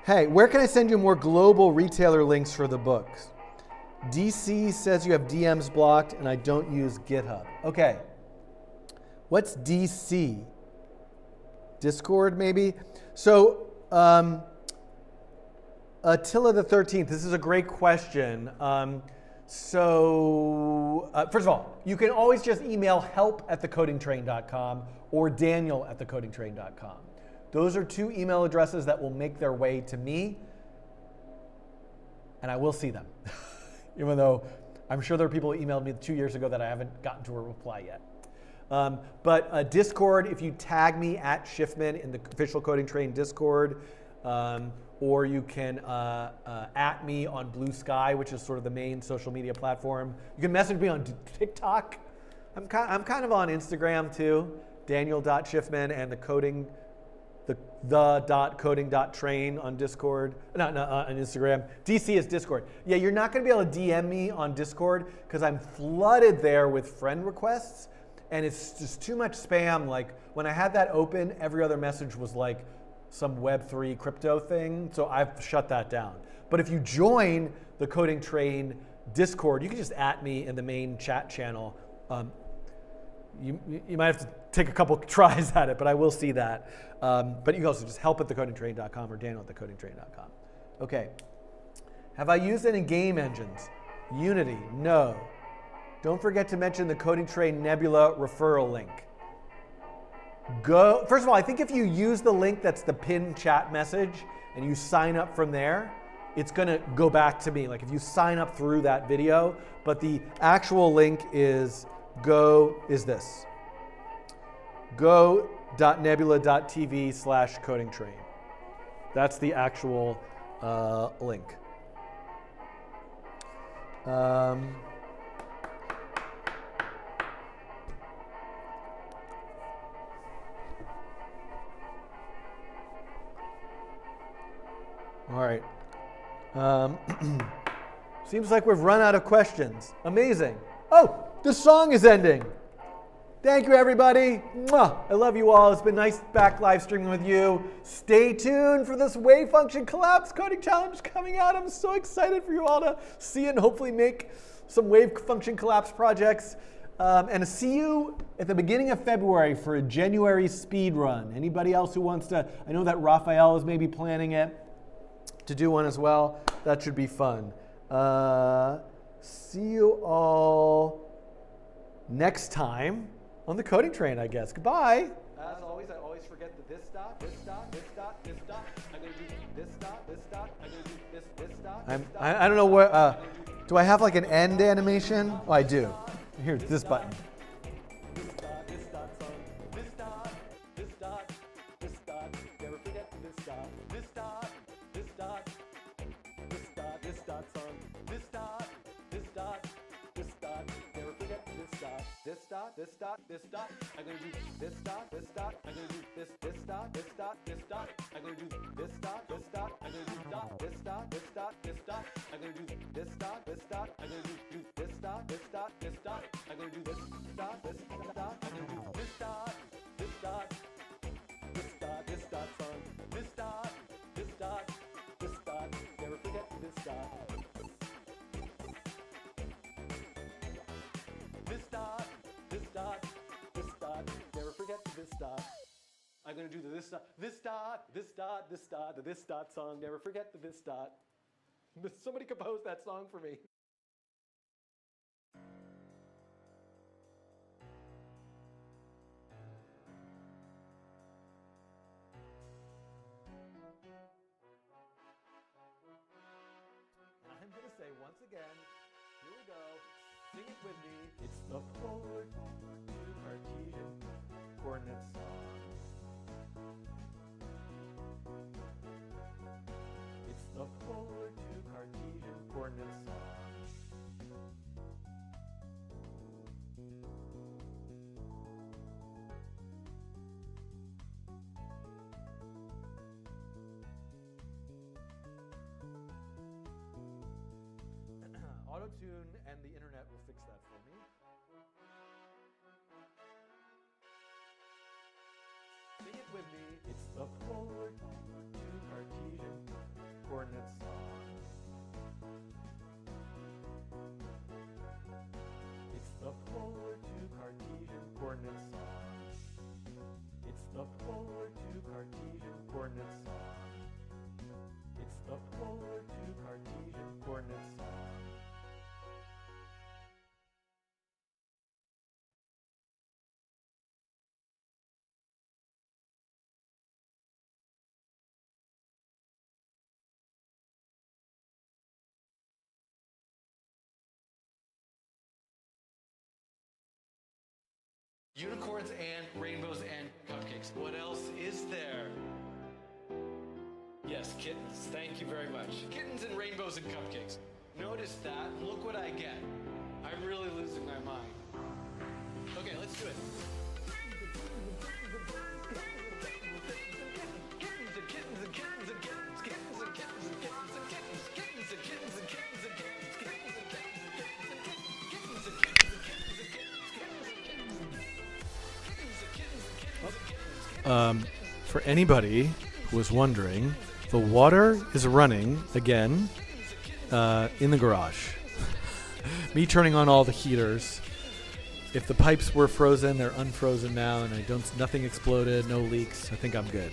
Speaker 1: Hey, where can I send you more global retailer links for the books? DC says you have DMs blocked and I don't use GitHub. Okay, what's DC? Discord maybe? So, Attila the 13th, this is a great question. First of all, you can always just email help@thecodingtrain.com or daniel@thecodingtrain.com. Those are two email addresses that will make their way to me, and I will see them. Even though I'm sure there are people who emailed me 2 years ago that I haven't gotten to a reply yet. But Discord, if you tag me at Schiffman in the official Coding Train Discord, or you can at me on Blue Sky, which is sort of the main social media platform. You can message me on TikTok. I'm kind of on Instagram too, Daniel.Schiffman, and the Coding the.coding.train on Discord, on Instagram. DC is Discord. Yeah, you're not going to be able to DM me on Discord because I'm flooded there with friend requests, and it's just too much spam. Like when I had that open, every other message was like some Web3 crypto thing, so I've shut that down. But if you join the Coding Train Discord, you can just @ me in the main chat channel. You might have to take a couple tries at it, but I will see that. But you can also just help@thecodingtrain.com or daniel@thecodingtrain.com. Okay. Have I used any game engines? Unity, no. Don't forget to mention the Coding Train Nebula referral link. First of all, I think if you use the link that's the pinned chat message and you sign up from there, it's going to go back to me. Like if you sign up through that video, but the actual link is this. go.nebula.tv/codingtrain. That's the actual link. All right. Seems like we've run out of questions. Amazing. Oh, the song is ending. Thank you, everybody. Mwah. I love you all. It's been nice back live streaming with you. Stay tuned for this wave function collapse coding challenge coming out. I'm so excited for you all to see it and hopefully make some wave function collapse projects. And to see you at the beginning of February for a Genuary speed run. Anybody else who wants to? I know that Raphael is maybe planning it to do one as well. That should be fun. See you all next time on the Coding Train, I guess. Goodbye. As always, I always forget the this dot, this dot, this dot, this dot. I'm gonna do this dot, this dot. I'm gonna do this dot. I don't know what. Do I have like an end animation? Oh, I do. Here's this button. This dot, this dot, this dot, this dot, this dot. Never forget this dot, this dot, this dot, this dot, this dot, this dot, this dot, this dot. Never forget this dot, this dot, this dot, this dot. I'm gonna do this dot, this dot. I'm gonna do this dot, this dot, this dot. I'm gonna do this dot, this dot. I'm gonna do dot, this dot, this dot, this dot. I'm gonna do this dot, this dot. I'm gonna do this dot, this dot, this dot. I'm gonna do this dot, this dot. I'm gonna do this dot, this dot, this dot, this dot, son. This dot, this dot, this dot. Never forget this dot. This dot, this dot, this dot. Never forget this dot. I'm gonna do the this dot, this dot, this dot, this dot, the this dot song. Never forget the this dot. Somebody compose that song for me. I'm gonna say once again, here we go, sing it with me. It's the polar to Cartesian coordinate song. It's the polar to Cartesian coordinate song. Auto-tune and the internet will fix that for me. Sing it with me. It's the polar to Cartesian coordinate song. It's the polar to Cartesian coordinate song. It's the polar to Cartesian coordinate song. It's the polar to Cartesian coordinate song. Unicorns and rainbows and cupcakes. What else is there? Yes, kittens. Thank you very much. Kittens and rainbows and cupcakes. Notice that. Look what I get. I'm really losing my mind. Okay, let's do it. For anybody who was wondering, the water is running again in the garage. Me turning on all the heaters. If the pipes were frozen, they're unfrozen now, and nothing exploded, no leaks. I think I'm good.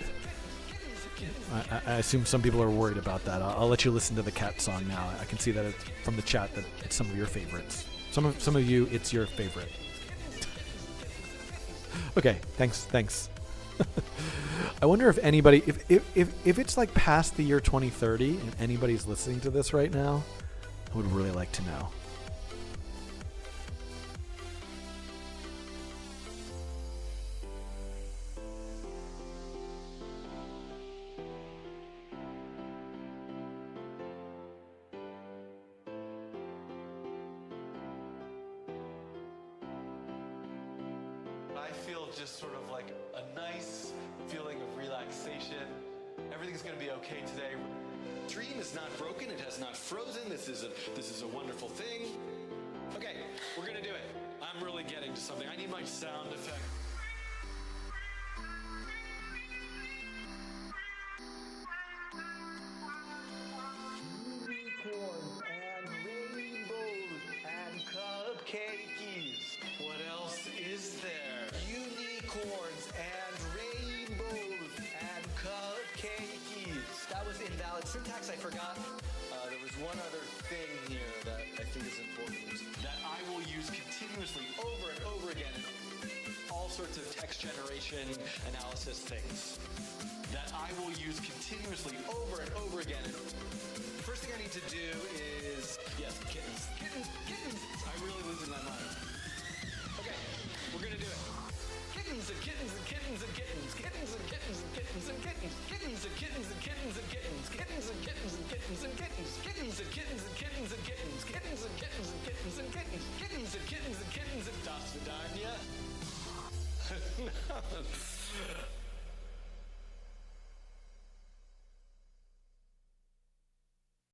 Speaker 1: I assume some people are worried about that. I'll let you listen to the cat song now. I can see that it's from the chat that it's some of your favorites. Some of you, it's your favorite. Okay, thanks. I wonder if anybody, if it's like past the year 2030 and anybody's listening to this right now, I would really like to know.
Speaker 3: I feel just sort of like a nice feeling of relaxation. Everything's going to be okay today. Dream is not broken. It has not frozen. This is a wonderful thing. Okay, we're going to do it. I'm really getting to something. I need my sound effect.
Speaker 2: Unicorns and rainbows and cupcakes.
Speaker 3: What else is there?
Speaker 2: Unicorns and rainbows and cupcakes.
Speaker 3: That was invalid syntax. I forgot. There was one other thing here that I think is important that I will use continuously over and over again in all sorts of text generation analysis things that I will use continuously over and over again. First thing I need to do